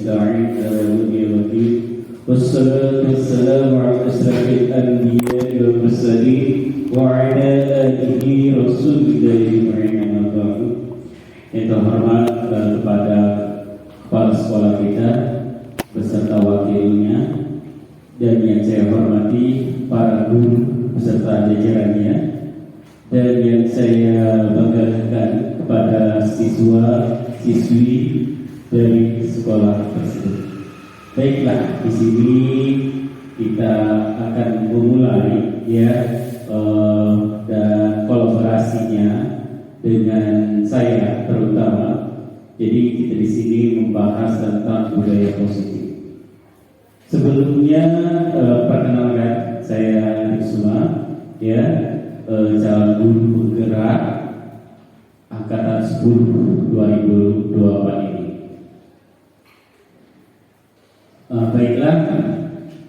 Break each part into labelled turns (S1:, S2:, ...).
S1: نستعين على ولي الدين والصلاة والسلام على أشرف الأنبياء والمرسلين وعلى آله رسول الله أجمعين أما بعد. Yang terhormat kepada kepala sekolah kita beserta wakilnya, dan yang saya hormati para guru beserta jajarannya, dan yang saya banggakan kepada siswa-siswi dari sekolah tersebut. Baiklah, di sini kita akan memulai dan kolaborasinya dengan saya terutama. Jadi kita di sini membahas tentang budaya positif. Sebelumnya perkenalkan, saya Risma, calon guru penggerak angkatan 10 2024 ini. Baiklah,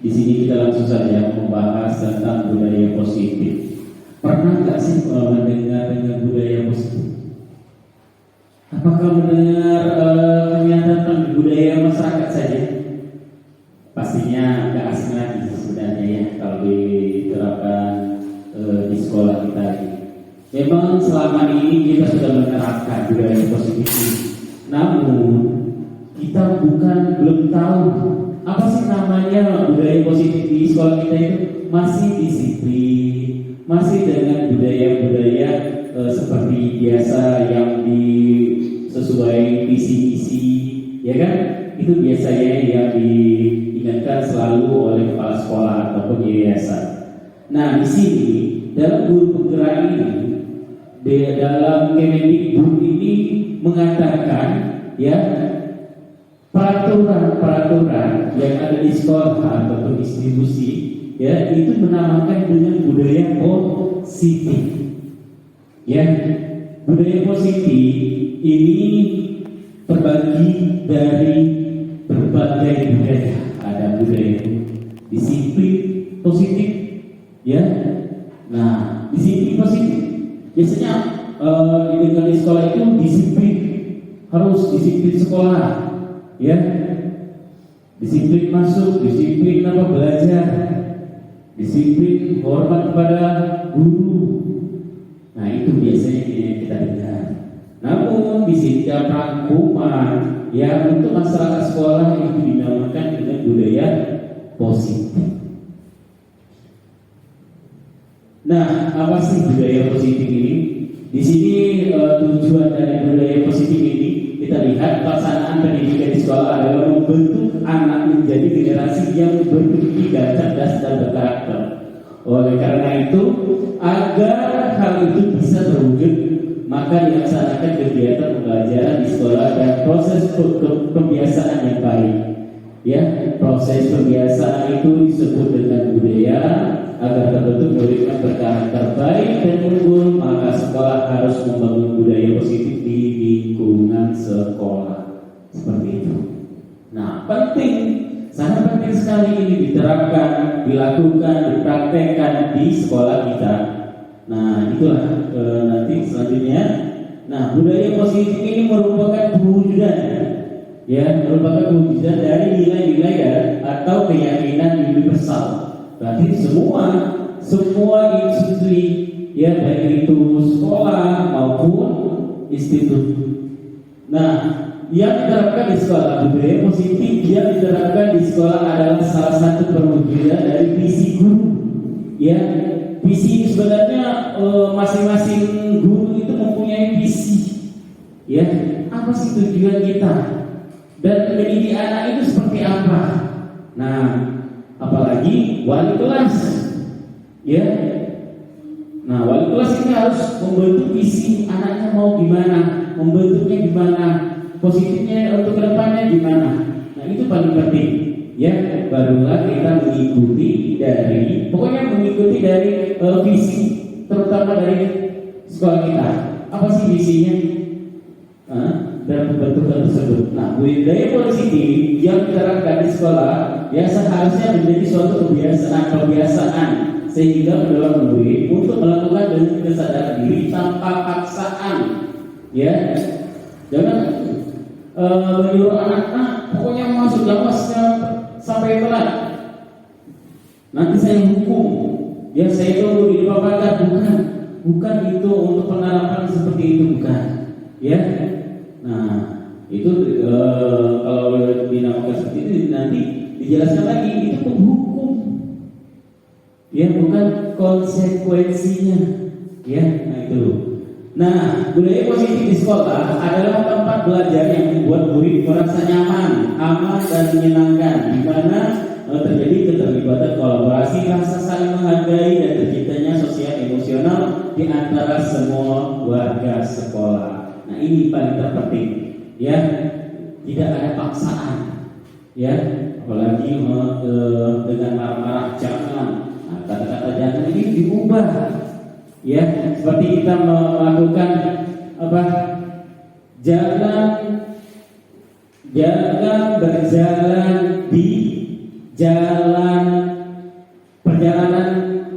S1: di sini kita langsung saja membahas tentang budaya positif. Pernah nggak sih mendengar dengan budaya positif? Apakah mendengar tentang budaya masyarakat saja? Pastinya nggak asing lagi sebenarnya ya kalau diterapkan di sekolah kita ini. Memang selama ini kita sudah menerapkan budaya positif ini, namun kita belum tahu apa sih namanya budaya positif di sekolah kita itu. Masih disiplin, masih dengan budaya-budaya seperti biasa yang sesuai visi-misi, ya kan? Itu biasanya yang diingatkan selalu oleh kepala sekolah ataupun yayasan. Nah, di sini dalam guru penggerak ini, dalam Kemendikbud ini mengatakan peraturan yang ada di sekolah ataupun institusi itu menamakan dengan budaya positif. Budaya positif ini terbagi dari berbagai budaya. Ada budaya disiplin positif, Nah, disiplin positif biasanya di sekolah itu disiplin, harus disiplin sekolah, disiplin masuk, disiplin belajar, disiplin hormat kepada guru. Nah, itu biasanya kita dengar. Namun di setiap rangkuman untuk masyarakat sekolah itu dinamakan dengan budaya positif. Nah, apa sih budaya positif ini? Di sini tujuan dari budaya positif ini kita lihat pelaksanaan pendidikan di sekolah adalah membentuk anak menjadi generasi yang berpikir cerdas dan berkarakter. Oleh karena itu, agar hal itu bisa terwujud, maka dilaksanakan kegiatan pembelajaran di sekolah dan proses pembiasaan yang baik. Proses pembiasaan itu disebut dengan budaya. Agar terbentuk murid yang berkarakter baik dan unggul, maka sekolah harus membangun budaya positif di lingkungan sekolah. Seperti itu. Nah, sangat penting sekali ini diterapkan, dilakukan, dipraktekkan di sekolah kita. Nah, itulah nanti selanjutnya. Nah, budaya positif ini merupakan perwujudan, merupakan perwujudan dari nilai-nilai atau keyakinan universal. Berarti semua institusi, baik itu sekolah maupun institut. Nah, yang diterapkan di sekolah, budaya positif yang diterapkan di sekolah adalah salah satu perwujudan dari visi guru. Visi ini sebenarnya masing-masing guru itu mempunyai visi. Apa sih tujuan kita? Dan mendidik anak itu seperti apa? Nah, apalagi wali kelas, Nah, wali kelas ini harus membentuk visi anaknya mau gimana, membentuknya gimana, positifnya untuk kedepannya gimana. Nah, itu paling penting, Barulah kita mengikuti dari visi, terutama dari sekolah kita. Apa sih visinya? Dan pembentukan tersebut. Nah, budaya positif yang diterapkan di sekolah seharusnya menjadi suatu kebiasaan sehingga mendorong murid untuk melakukan dengan kesadaran diri tanpa paksaan. Jangan menyuruh anak, pokoknya masuk jamasnya sampai telat, nanti saya hukum, ya saya tunggu di depan pagar. Bukan itu untuk penerapan seperti itu, bukan, ya. Nah itu kalau dinamakan seperti itu nanti dijelaskan lagi, itu penghukum, ya, bukan konsekuensinya, ya. Nah itu. Nah, budaya positif di sekolah adalah tempat belajar yang membuat murid merasa nyaman, aman, dan menyenangkan, di mana terjadi keterlibatan kolaborasi, rasa saling menghargai, dan terciptanya sosial emosional di antara semua warga sekolah. Nah, ini paling terpenting, ya. Tidak ada paksaan, ya. Apalagi dengan marah-marah, jangan. Nah, kata-kata jangan ini diubah. Ya, seperti kita melakukan apa? Jangan berjalan di jalan perjalanan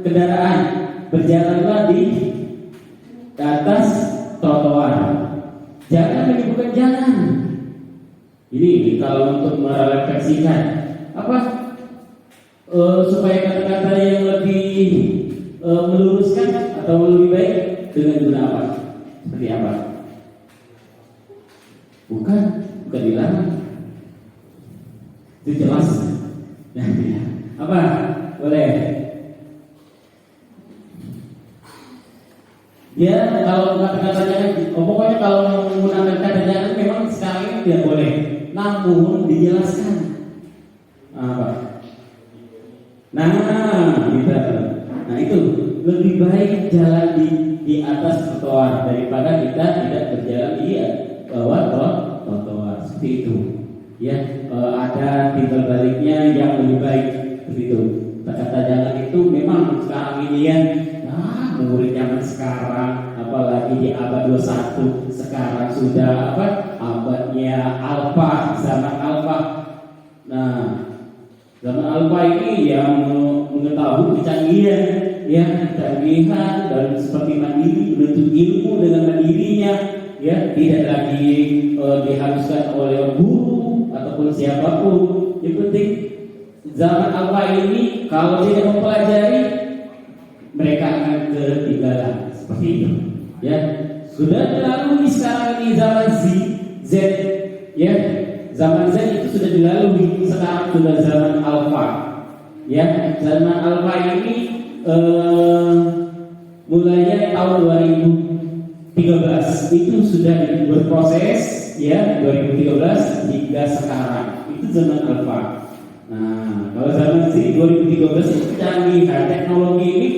S1: kendaraan, berjalanlah di atas trotoar. Jangan menyebutkan jalan. Ini kalau untuk merefleksikan apa? Supaya kata-kata yang lebih meluruskan atau lebih baik dengan guna apa? Seperti apa? Bukan dilarang. Itu jelas. Nah, apa? Boleh. Ya, kalau kata-katanya, pokoknya kalau menggunakan kata jangan memang sekarang ini tidak boleh. Namun dijelaskan. Apa? Nah itu lebih baik jalan di atas trotoar daripada kita tidak berjalan di bawah trotoar, seperti itu. Ya, ada timbal baliknya yang lebih baik, seperti itu. Kata jalan itu memang sekarang ini ya, murid zaman sekarang, apalagi di abad 21 sekarang sudah abadnya alfa, zaman alfa. Nah, zaman alfa ini yang mengetahui kecanggihan, ya, kecanggihan dan seperti mandiri, menuntut ilmu dengan mandirinya, ya, tidak lagi diharuskan oleh guru ataupun siapapun. Yang penting zaman alfa ini kalau tidak mempelajari, mereka akan ketinggalan, seperti itu. Ya, sudah dilalui sekarang ini zaman Z, ya. Zaman Z itu sudah dilalui, sekarang sudah zaman alfa. Ya, zaman alfa ini mulainya tahun 2013 itu sudah berproses, ya, 2013 hingga sekarang itu zaman alfa. Nah, kalau zaman Z 2013 itu kecanggihan teknologi ini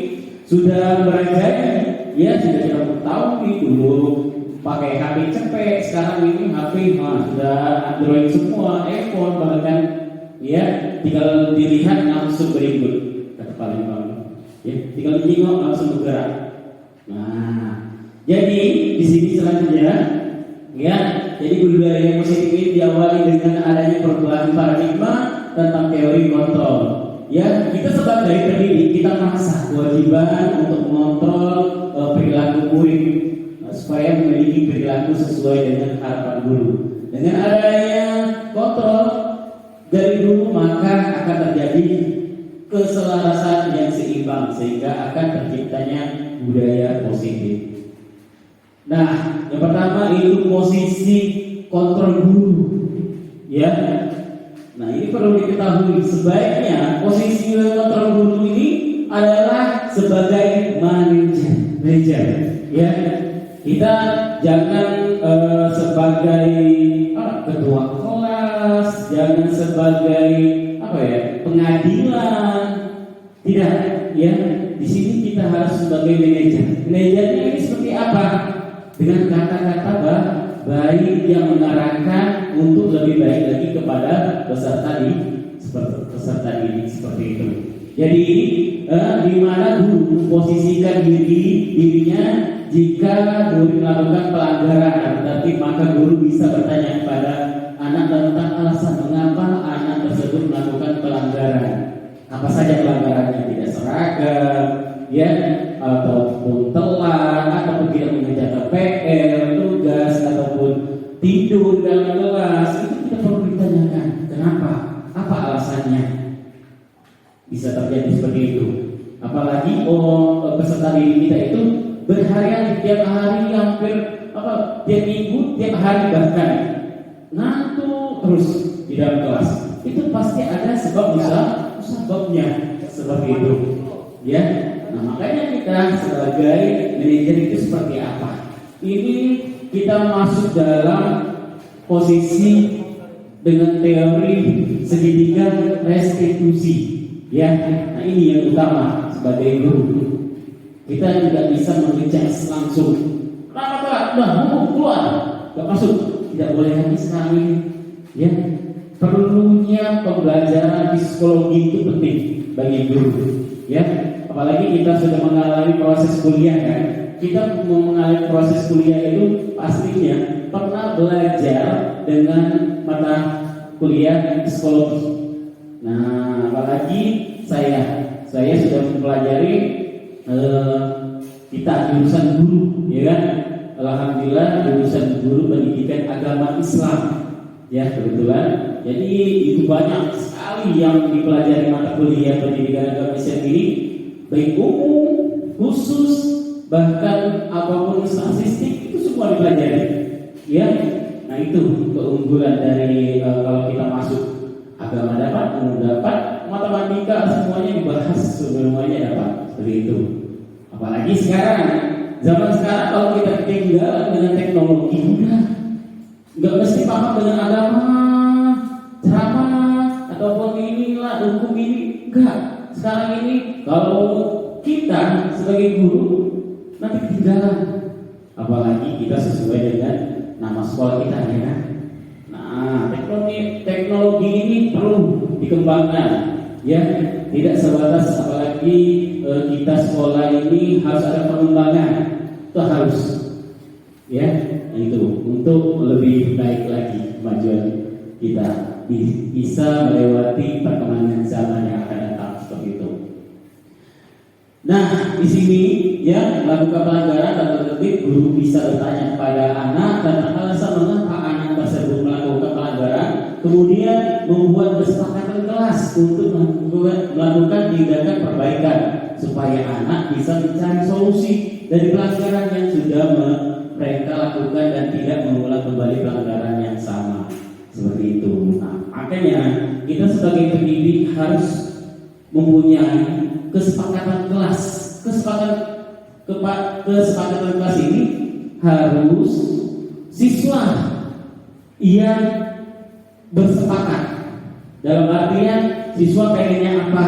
S1: sudah merajalela, ya, sudah kita tahu dulu pakai HP cepet, sekarang ini HP sudah Android semua, iPhone bahkan, ya, tinggal dilihat langsung berikut, kata paling bang, ya, tinggal ditengok langsung bergerak. Nah, jadi di sini selanjutnya, ya, jadi budaya positif ini diawali dengan adanya perubahan paradigma tentang teori kontrol. Ya, kita sebagai pendidik kita merasa kewajiban untuk mengontrol perilaku murid supaya memiliki perilaku sesuai dengan harapan guru. Dengan adanya kontrol dari guru, maka akan terjadi keselarasan yang seimbang sehingga akan terciptanya budaya positif. Nah, yang pertama itu posisi kontrol guru, ya. Nah, ini perlu diketahui, sebaiknya posisi kontrol guru ini adalah sebagai manajer, ya. Kita jangan sebagai ketua kelas, jangan sebagai pengadilan, tidak, ya. Di sini kita harus sebagai manajer. Manajernya ini seperti apa? Dengan kata-kata baik yang mengarahkan untuk lebih baik lagi kepada peserta didik seperti itu. Jadi di mana guru memposisikan dirinya jika guru melakukan pelanggaran, tapi maka guru bisa bertanya kepada anak tentang alasan mengapa anak tersebut melakukan pelanggaran. Apa saja pelanggarannya? Tidak seragam, ya, ataupun telat, ataupun tidak mengerjakan PR, tugas, ataupun tidur dalam kelas. Itu kita perlu ditanyakan. Kenapa? berhari-hari, tiap hari, hampir tiap minggu, tiap hari bahkan ngantuk terus di dalam kelas, itu pasti ada sebabnya seperti itu, ya. Nah, makanya kita sebagai manajer itu seperti apa? Ini kita masuk dalam posisi dengan teori segitiga restitusi, ya. Nah, ini yang utama sebagai guru. Kita tidak bisa mengecek langsung. Kenapa udah keluar, nggak masuk, tidak boleh lagi sekarang ini, ya. Perlunya pembelajaran psikologi itu penting bagi guru, ya. Apalagi kita sudah mengalami proses kuliah kan. Kita mengalami proses kuliah itu pastinya pernah belajar dengan mata kuliah psikologi. Nah, apalagi saya sudah mempelajari kita jurusan guru, ya kan? Alhamdulillah jurusan guru pendidikan agama Islam, ya kebetulan. Jadi itu banyak sekali yang dipelajari mata kuliah pendidikan agama Islam ini, baik umum, khusus, bahkan apapun statistik itu semua dipelajari, ya. Nah, itu keunggulan dari kalau kita masuk agama dapat, umum dapat, matematika semuanya dibahas, semuanya dapat seperti itu. Apalagi sekarang, zaman sekarang kalau kita ketinggalan dengan teknologi, udah nggak mesti paham dengan agama, ceramah ataupun inilah hukum ini, enggak. Sekarang ini kalau kita sebagai guru nanti ketinggalan, apalagi kita sesuai dengan nama sekolah kita, ya kan? Nah, teknologi ini perlu dikembangkan, ya. Tidak sebatas apalagi kita sekolah ini harus ada pengembangan, itu harus, ya. Itu untuk lebih baik lagi kemajuan kita bisa melewati perkembangan zaman yang akan datang seperti itu. Nah, di sini ya melakukan pelanggaran dan tertib, guru bisa bertanya kepada anak tentang alasan mengapa anak tersebut melakukan pelanggaran, kemudian membuat kesepakatan kelas untuk melakukan tindakan perbaikan supaya anak bisa mencari solusi dari pelanggaran yang sudah mereka lakukan dan tidak mengulang kembali pelanggaran yang sama seperti itu. Nah, makanya kita sebagai pendidik harus mempunyai kesepakatan kelas. Kesepakatan kelas ini harus siswa yang bersepakat. Dalam artian siswa pengennya apa,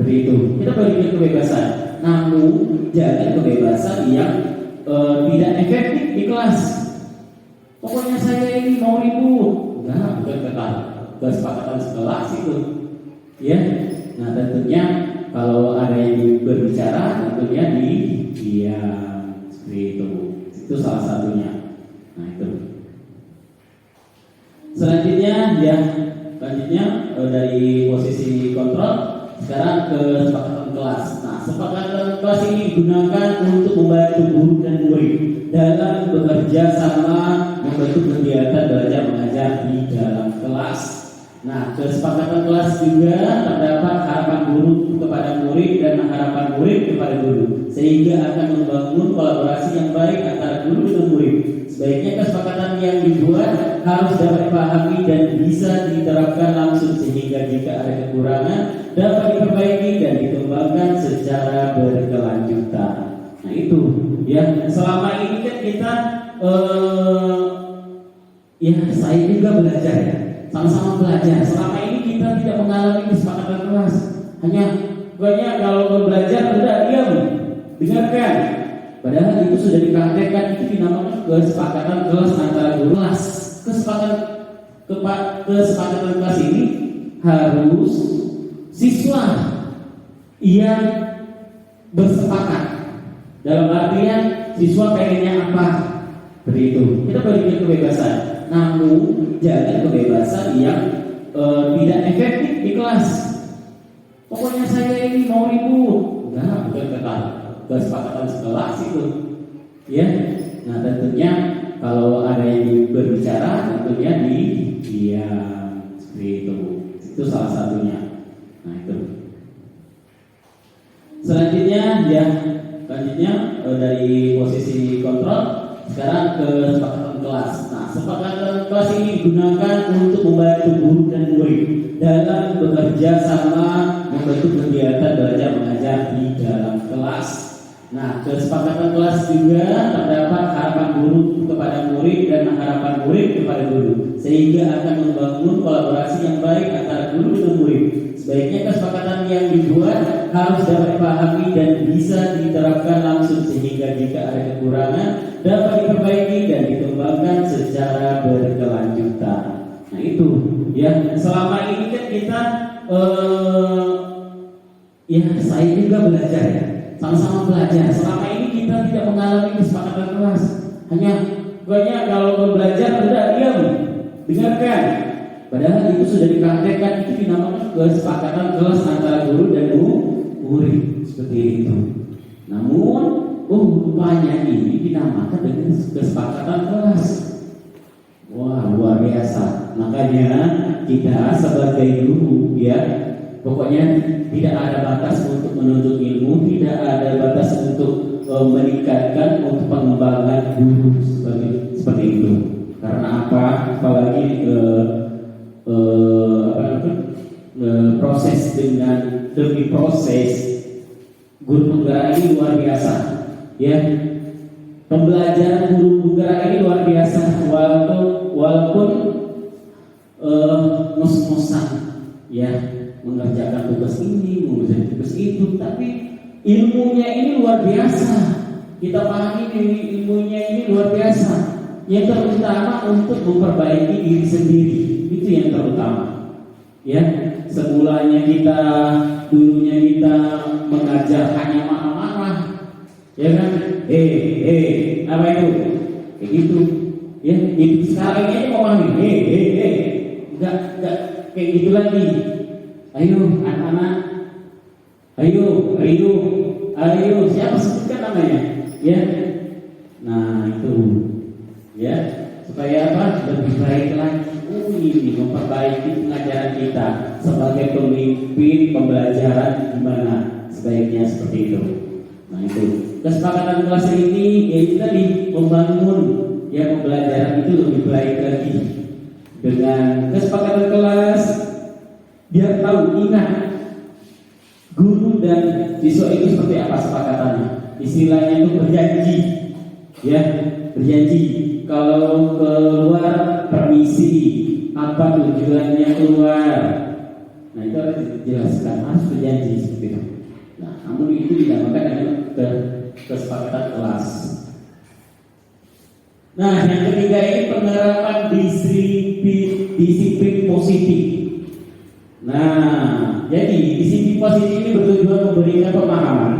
S1: begitu. Kita berikan kebebasan, namun jangan kebebasan yang tidak efektif di kelas. Pokoknya saya ini mau ribut, nah bukan kesepakatan sekelas itu, ya. Nah, tentunya kalau ada yang berbicara, tentunya diam seperti itu. Itu salah satunya. Nah, itu. Selanjutnya dari posisi kontrol sekarang ke kesepakatan kelas. Nah, kesepakatan kelas ini digunakan untuk membantu guru dan murid dalam bekerja sama membentuk kegiatan belajar mengajar di dalam kelas. Nah, kesepakatan kelas juga terdapat harapan guru kepada murid dan harapan murid kepada guru, sehingga akan membangun kolaborasi yang baik antara guru dan murid. Sebaiknya kesepakatan yang dibuat harus dapat dipahami dan bisa diterapkan langsung, sehingga jika ada kekurangan dapat diperbaiki dan dikembangkan secara berkelanjutan. Nah, itu ya, selama ini kan kita saya juga belajar ya, sama-sama belajar. Selama ini kita tidak mengalami kesepakatan kelas. Hanya kalau belajar udah diam, dengarkan. Padahal itu sudah dipraktekkan, itu dinamakan kesepakatan kelas antara guru kelas. Kesepakatan kelas ini harus siswa yang bersepakat. Dalam artian siswa pengennya apa, begitu. Kita berikan kebebasan, namun jangan kebebasan yang tidak efektif di kelas. Pokoknya saya ini mau ribut, nah bukan kesepakatan sekelas itu, ya. Nah, tentunya kalau ada yang berbicara, tentunya diam seperti itu. Itu salah satunya. Nah, itu. Selanjutnya Selanjutnya dari posisi kontrol sekarang ke kesepakatan kelas. Nah, kesepakatan kelas ini digunakan untuk membantu guru dan murid dalam bekerja sama membentuk kegiatan belajar mengajar di dalam kelas. Nah, kesepakatan kelas juga terdapat harapan guru kepada murid dan harapan murid kepada guru, sehingga akan membangun kolaborasi yang baik antara guru dan murid. Sebaiknya kesepakatan yang dibuat harus dapat dipahami dan bisa diterapkan langsung, sehingga jika ada kekurangan dapat diperbaiki dan dikembangkan secara berkelanjutan. Nah itu ya, selama ini kan kita ya saya juga belajar ya, sama-sama belajar. Selama ini kita tidak mengalami kesepakatan kelas. Hanya banyak kalau belajar udah diam, dengarkan. Padahal itu sudah dipraktekkan, itu dinamakan kesepakatan kelas antara guru dan murid seperti itu. Namun, rupanya ini dinamakan dengan kesepakatan kelas. Wah, luar biasa. Makanya kita sebagai guru ya, pokoknya tidak ada batas untuk menuntut ilmu, tidak ada batas untuk meningkatkan untuk pengembangan guru seperti itu. Karena apa? Apalagi proses demi proses guru penggerak ini luar biasa ya. Pembelajaran guru penggerak ini luar biasa, walaupun ngos-ngosan ya, mengerjakan tugas ini, mengerjakan tugas itu, tapi ilmunya ini luar biasa. Kita pahami ini ilmunya ini luar biasa. Yang terutama untuk memperbaiki diri sendiri, itu yang terutama. Ya, semulanya dulunya kita mengajar hanya marah-marah, ya kan? Apa itu? Kayak gitu. Ya, itu sekarang ini mau pahami. Enggak kayak gitu lagi. Ayo anak-anak, ayo, siapa sebutkan namanya? Ya, nah itu. Ya, supaya apa? Lebih baik lagi. Ini memperbaiki pengajaran kita sebagai pemimpin pembelajaran gimana sebaiknya seperti itu. Nah itu kesepakatan kelas ini yaitu tadi membangun ya pembelajaran itu lebih baik lagi dengan kesepakatan kelas. Biar tahu, ingat guru dan siswa itu seperti apa sepakatannya. Istilahnya itu berjanji, ya berjanji. Kalau keluar permisi, apa tujuannya keluar. Nah itu harus dijelaskan, harus berjanji seperti itu. Nah namun itu dinamakan dengan kesepakatan kelas. Nah yang ketiga ini penerapan disiplin positif. Nah jadi disiplin positif ini bertujuan memberikan pemahaman,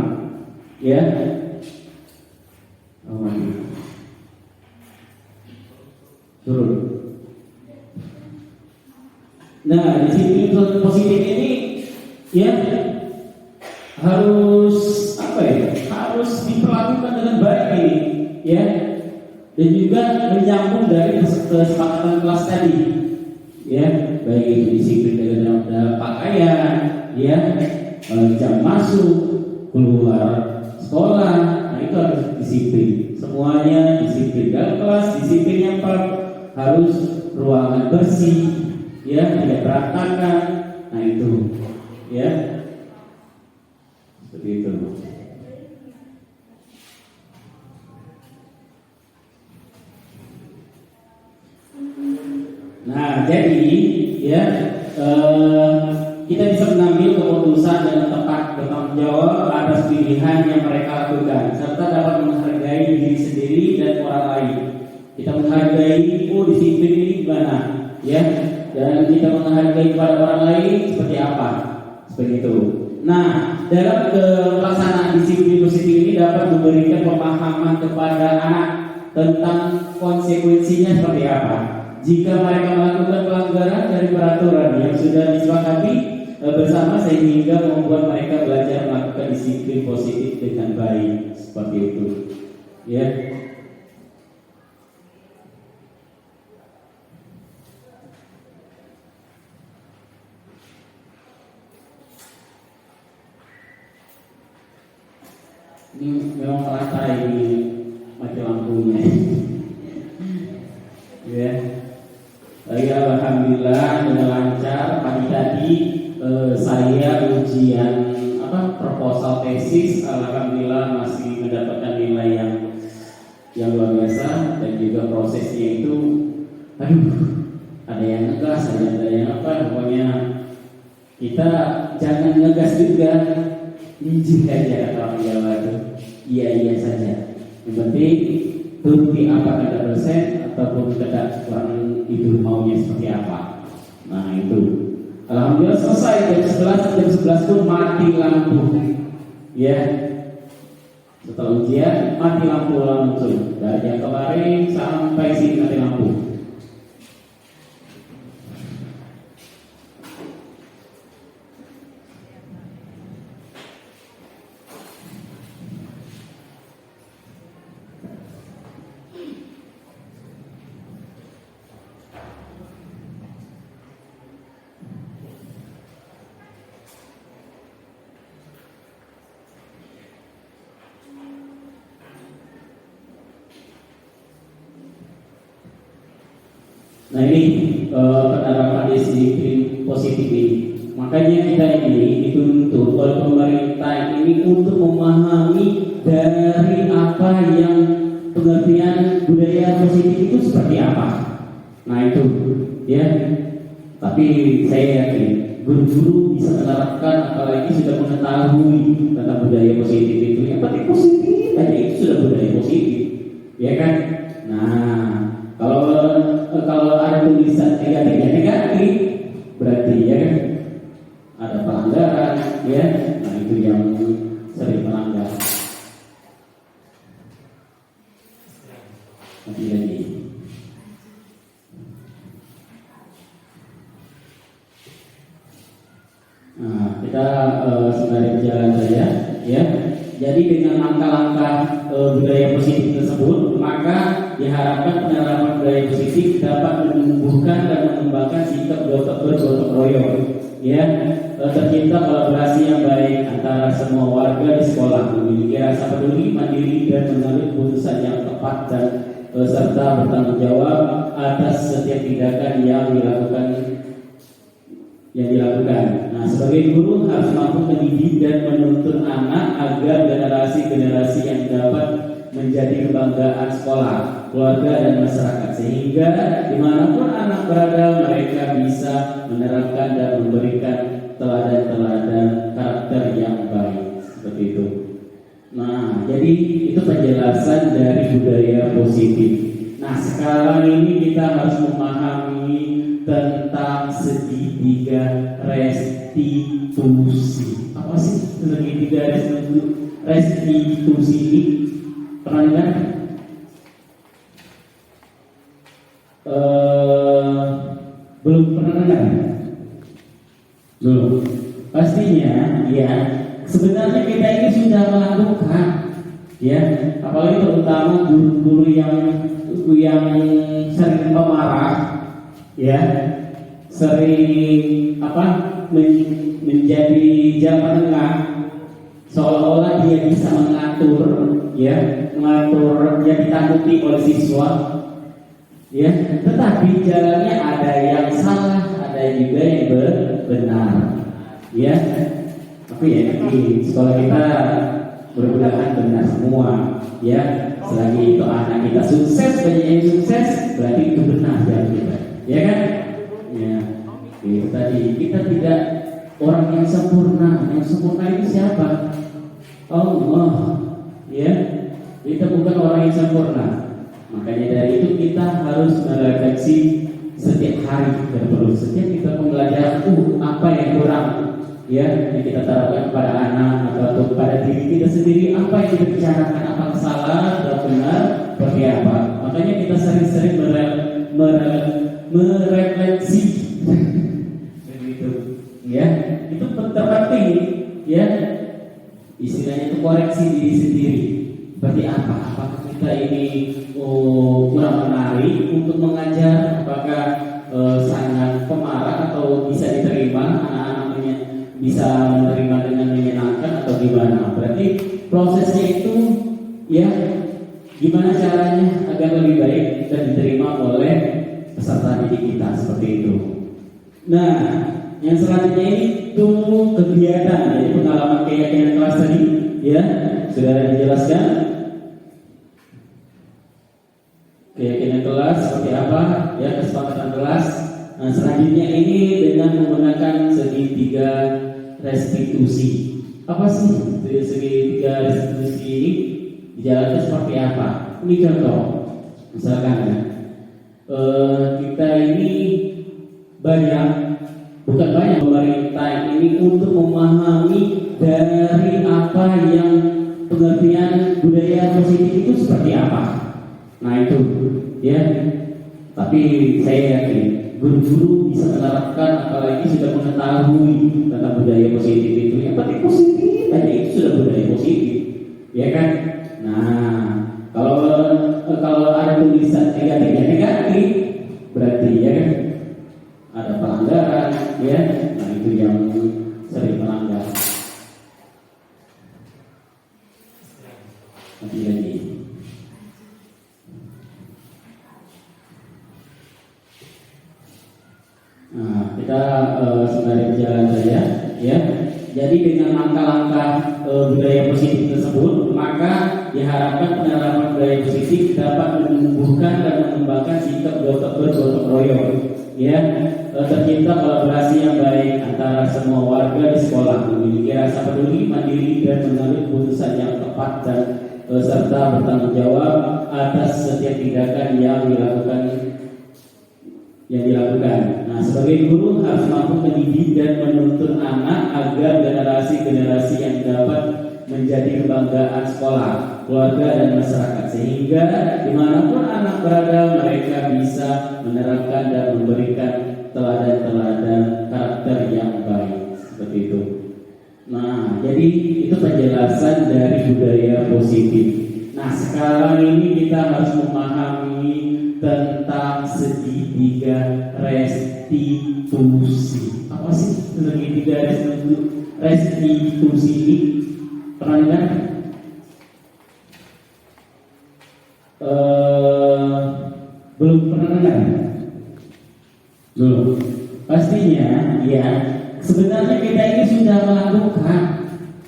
S1: ya. Turun. Nah, disiplin positif ini ya harus apa ya? Harus diperlakukan dengan baik ini, ya. Dan juga menyambung dari kesepakatan kelas tadi, ya. Baik itu disiplin dalam pakaian, ya, jam masuk, keluar sekolah, nah itu harus disiplin. Semuanya disiplin dalam kelas, disiplinnya harus ruangan bersih, ya, tidak berantakan. Nah itu, ya, seperti itu. Nah jadi, ya, kita bisa mengambil keputusan dan tepat bertanggung jawab atas pilihan yang mereka lakukan, serta dapat menghargai diri sendiri dan orang lain. Kita menghargai disiplin ini gimana, ya, dan kita menghargai kepada orang lain seperti apa, seperti itu. Nah, dalam pelaksanaan disiplin positif ini dapat memberikan pemahaman kepada anak tentang konsekuensinya seperti apa jika mereka melakukan pelanggaran dari peraturan yang sudah disepakati bersama, sehingga membuat mereka belajar melakukan disiplin positif dengan baik, seperti itu, ya. Ini memang Ya. Saya alhamdulillah dengan lancar. Pagi tadi saya ujian proposal tesis, alhamdulillah masih mendapatkan nilai yang luar biasa, dan juga prosesnya itu ada yang ngegas, ada yang pokoknya kita jangan ngegas juga, injil aja kata orang Jawa itu, iya saja. Yang penting turuti apa kata dosen ataupun kata orang itu maunya seperti apa. Nah itu, alhamdulillah selesai jam 11 pun mati lampu, ya. Setelah ujian mati lampu langsung dari yang kemarin sampai sini mati lampu. Nah ini penerapan disiplin positif ini. Makanya kita ini dituntut oleh pemerintah ini untuk memahami dari apa yang pengertian budaya positif itu seperti apa. Nah itu, ya. Tapi saya yakin guru-guru bisa menerapkan, apalagi sudah mengetahui tentang budaya positif itu. Yang penting positif aja, itu sudah budaya positif, ya kan? Nah, kalau ada tulisan negatif berarti ya kan ada pelanggaran, ya. Nah itu yang sering melanggar. Lagi. Nah kita sembari berjalan saja, ya. Jadi dengan langkah-langkah budaya positif tersebut, maka diharapkan penerapan budaya positif dapat menumbuhkan dan mengembangkan sikap gotong royong, ya, tercipta kolaborasi yang baik antara semua warga di sekolah, memiliki rasa peduli, mandiri, dan mengambil keputusan yang tepat dan serta bertanggung jawab atas setiap tindakan yang dilakukan. Nah, sebagai guru harus mampu mendidik dan menuntun anak agar generasi-generasi yang dapat menjadi kebanggaan sekolah, keluarga, dan masyarakat, sehingga dimanapun anak berada mereka bisa menerapkan dan memberikan teladan-teladan karakter yang baik, seperti itu. Nah, jadi itu penjelasan dari budaya positif. Nah, sekarang ini kita harus memahami tentang segitiga restitusi. Apa sih segitiga restitusi ini? Pernah dengar? Belum pernah dengar? Belum. Pastinya, ya. Sebenarnya kita ini sudah melakukan, ya. Apalagi terutama guru-guru yang sering pemarah, ya, sering menjadi jalan tengah, seolah-olah dia bisa mengatur yang ditakuti oleh siswa, ya. Tetapi jalannya ada yang salah, ada juga yang benar, ya. Tapi ya di sekolah kita mudah-mudahan benar semua, ya. Selagi itu anak kita sukses, banyak yang sukses, berarti itu benar jalan kita. Ya kan? Ya. Itu tadi, kita tidak orang yang sempurna. Yang sempurna itu siapa? Allah. Ya. Kita bukan orang yang sempurna. Makanya dari itu kita harus merefleksi setiap hari terus. Setiap kita belajar apa yang kurang, ya, yang kita terapkan kepada anak atau kepada diri kita sendiri, apa yang kita bicarakan, apa salah atau benar, seperti apa. Makanya kita sering-sering merefleksi, begitu, ya. Itu terpenting, ya. Istilahnya itu koreksi diri sendiri. Seperti apa? Apakah kita ini kurang menarik untuk mengajar? Apakah sangat pemarah atau bisa diterima, anak-anaknya bisa menerima dengan menyenangkan atau gimana? Berarti prosesnya itu, ya, gimana caranya agar lebih baik dan diterima oleh peserta didik kita seperti itu. Nah, yang selanjutnya ini tunggu kegiatan, jadi pengalaman keyakinan kelas tadi, ya sudah dijelaskan. Keyakinan kelas seperti apa, ya kesepakatan kelas. Nah, selanjutnya ini dengan menggunakan segitiga restitusi. Apa sih segitiga restitusi ini? Dijalankan seperti apa? Ini contoh, misalkan ya, kita ini bukan banyak pemerintah ini untuk memahami dari apa yang pengertian budaya positif itu seperti apa. Nah itu, ya. Tapi saya yakin guru-guru bisa menerapkan, apalagi sudah mengetahui tentang budaya positif itu. Yang penting positif aja, itu sudah budaya positif, ya kan? Nah, kalau ada tulisan negatif, berarti ya kan ada pelanggaran, ya. Nah itu yang sering melanggar. Lagi. Nah, kita sembari berjalan saja, ya. Jadi dengan langkah-langkah budaya positif tersebut, maka diharapkan penerapan budaya positif dapat menumbuhkan dan mengembangkan sikap gotong royong, ya, tercipta kolaborasi yang baik antara semua warga di sekolah, memiliki rasa peduli, mandiri dan mengambil keputusan yang tepat dan serta bertanggung jawab atas setiap tindakan yang dilakukan. Nah, sebagai guru harus mampu mendidik dan menuntun anak agar generasi-generasi yang dapat menjadi kebanggaan sekolah, keluarga dan masyarakat, sehingga dimanapun anak berada mereka bisa menerapkan dan memberikan teladan-teladan karakter yang baik seperti itu. Nah, jadi itu penjelasan dari budaya positif. Nah, sekarang ini kita harus memahami tentang segitiga restitusi. Apa sih segitiga restitusi ini? Pernah dengar? Belum pernah dengar? Belum. Pastinya, ya. Sebenarnya kita ini sudah melakukan,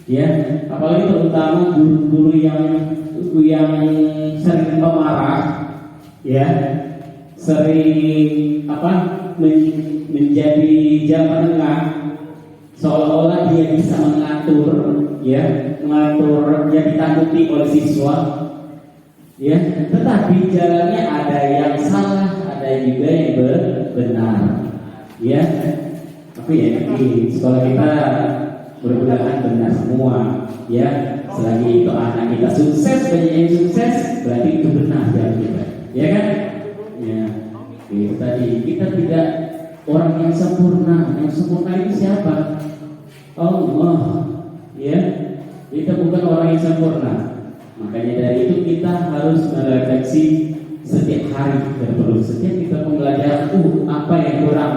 S1: ya. Apalagi terutama guru-guru yang sering pemarah, ya, sering menjadi jalan tengah, seolah-olah dia bisa mengatur, ya, yang ditakuti oleh siswa, ya. Tetapi jalannya ada yang salah, ada juga yang benar, ya. Tapi ya di sekolah kita mudah-mudahan benar semua, ya. Selagi itu anak kita sukses, banyak yang sukses, berarti itu benar jalan kita, ya kan? Ya, itu tadi kita tidak orang yang sempurna. Yang sempurna itu siapa? Allah, ya. Kita bukan orang yang sempurna. Makanya dari itu kita harus merefleksi setiap hari dan perlu setiap kita pembelajaran apa yang kurang,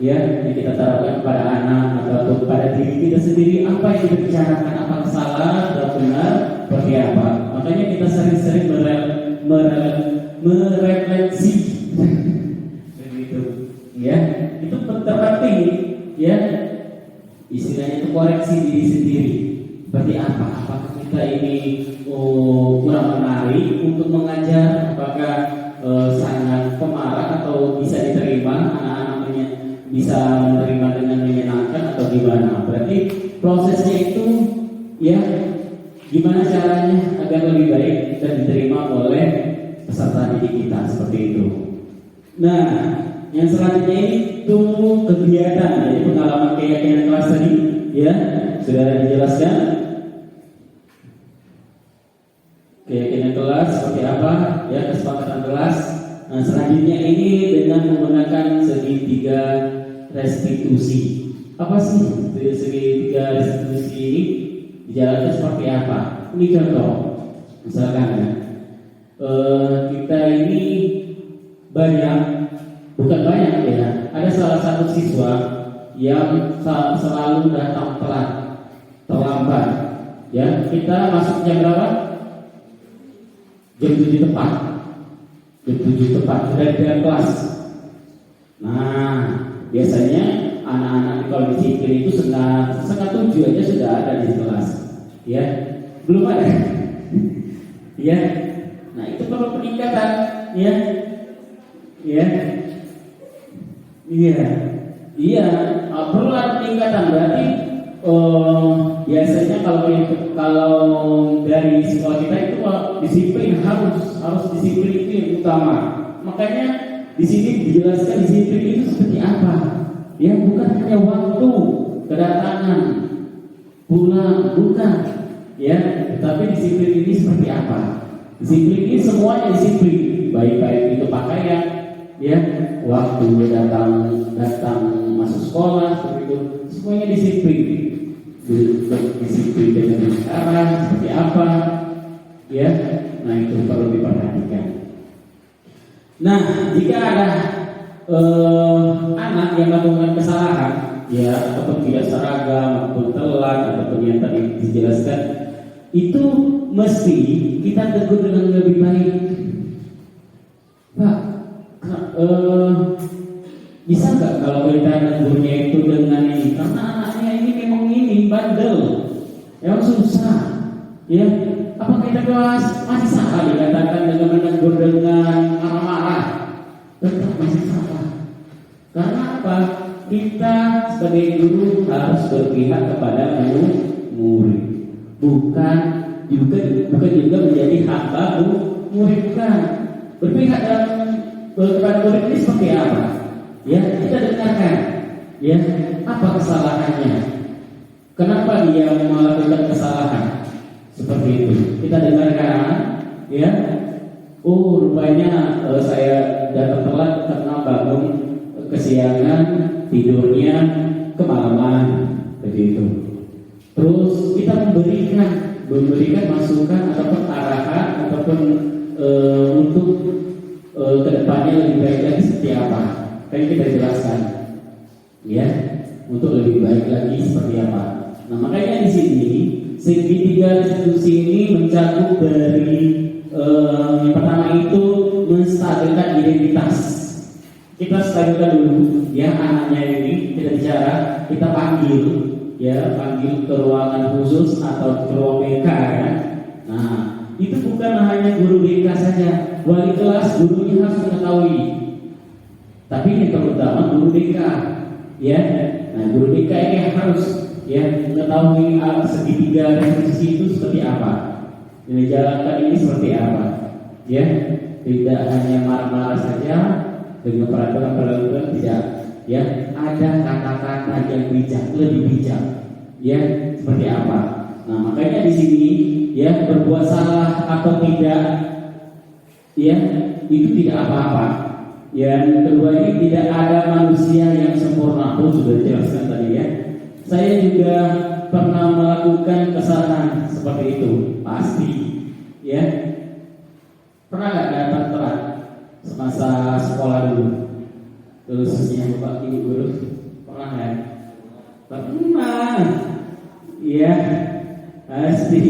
S1: ya, yang kita terapkan kepada anak atau kepada diri kita sendiri, apa yang kita bicarakan, apa salah atau benar, seperti apa. Makanya kita sering-sering merefleksi, begitu, ya. Itu terpenting, ya. Istilahnya itu koreksi diri sendiri. Seperti apa? Apakah kita ini kurang menarik untuk mengajar? Apakah sangat pemarah atau bisa diterima anak-anaknya, bisa menerima dengan menyenangkan atau gimana? Berarti prosesnya itu, ya, gimana caranya agar lebih baik dan diterima oleh peserta didik kita seperti itu. Nah, yang selanjutnya ini tunggu kegiatan, jadi pengalaman keyakinan kelas tadi, ya, sudah dijelaskan. Keyakinan kelas seperti apa, ya, kesepakatan kelas. Nah, selanjutnya ini dengan menggunakan segitiga restitusi. Apa sih segitiga restitusi ini? Dijalankan seperti apa? Ini contoh, misalkan ya, kita ini bukan banyak ya. Ada salah satu siswa yang selalu datang terlambat. Ya, kita masuk jam berapa? jam 7 tepat. Jam 7 tepat sudah di dalam kelas. Nah, biasanya anak-anak kalau di sipil itu setengah 7 aja sudah ada di kelas. Ya, belum ada. Ya. Nah, itu perlu peningkatan, ya. Ya. Iya. Iya, perlu ada peningkatan berarti biasanya kalau dari sekolah kita itu disiplin harus disiplin itu yang utama. Makanya di sini dijelaskan disiplin itu seperti apa. Ya, bukan hanya waktu kedatangan pulang, bukan. Ya, tetapi disiplin ini seperti apa? Disiplin ini semuanya disiplin, baik itu pakaian, ya, waktu datang masuk sekolah, seperti itu semuanya disiplin. Disiplin dengan cara seperti apa, ya. Nah, itu perlu diperhatikan. Nah, jika ada anak yang melakukan kesalahan, ya, ataupun tidak seragam, ataupun telat, ataupun yang tadi dijelaskan, itu mesti kita tegur dengan lebih baik. Pak, bisa nggak kalau kita negurnya itu dengan ini? Karena anaknya ini memang ini bandel, yang susah, ya. Apa kita masih salah dikatakan dengan menegur dengan marah-marah? Tetap masih salah. Karena apa? Kita sebagai guru harus berpihak kepada murid, bukan juga menjadi hamba murid, bukan. Berpihak kepada murid ini seperti apa? Ya, kita dengarkan, ya, apa kesalahannya? Kenapa dia melakukan kesalahan seperti itu? Kita dengarkan, ya. Oh, rupanya saya datang telat karena bangun kesiangan, tidurnya kemalaman, begitu. Terus kita memberikan masukan ataupun arahan ataupun untuk kedepannya lebih baik lagi seperti apa? Kan kita jelaskan, ya, untuk lebih baik lagi seperti apa. Nah, makanya di sini segitiga restitusi ini mencakup dari yang pertama itu menstabilkan identitas. Kita stabilkan dulu, ya, anaknya ini kita bicara, kita panggil ke ruangan khusus atau ke ruang BK, ya. Nah, itu bukan hanya guru BK saja, wali kelas gurunya harus mengetahui. Tapi yang terutama guru BK, ya. Nah, guru BK ini harus, ya, mengetahui segitiga restitusi itu seperti apa, menjalankan ini seperti apa, ya. Tidak hanya marah-marah saja dengan peraturan tidak, ya. Ada kata-kata yang bijak, lebih bijak, ya, seperti apa. Nah, makanya di sini, ya, berbuat salah atau tidak, ya, itu tidak apa-apa. Yang kedua ini tidak ada manusia yang sempurna, sudah dijelaskan tadi, ya. Saya juga pernah melakukan kesalahan seperti itu, pasti, ya. Pernah nggak datang telat semasa sekolah dulu? Khususnya Bapak Ibu guru, pernah nggak? Pernah, ya, pasti,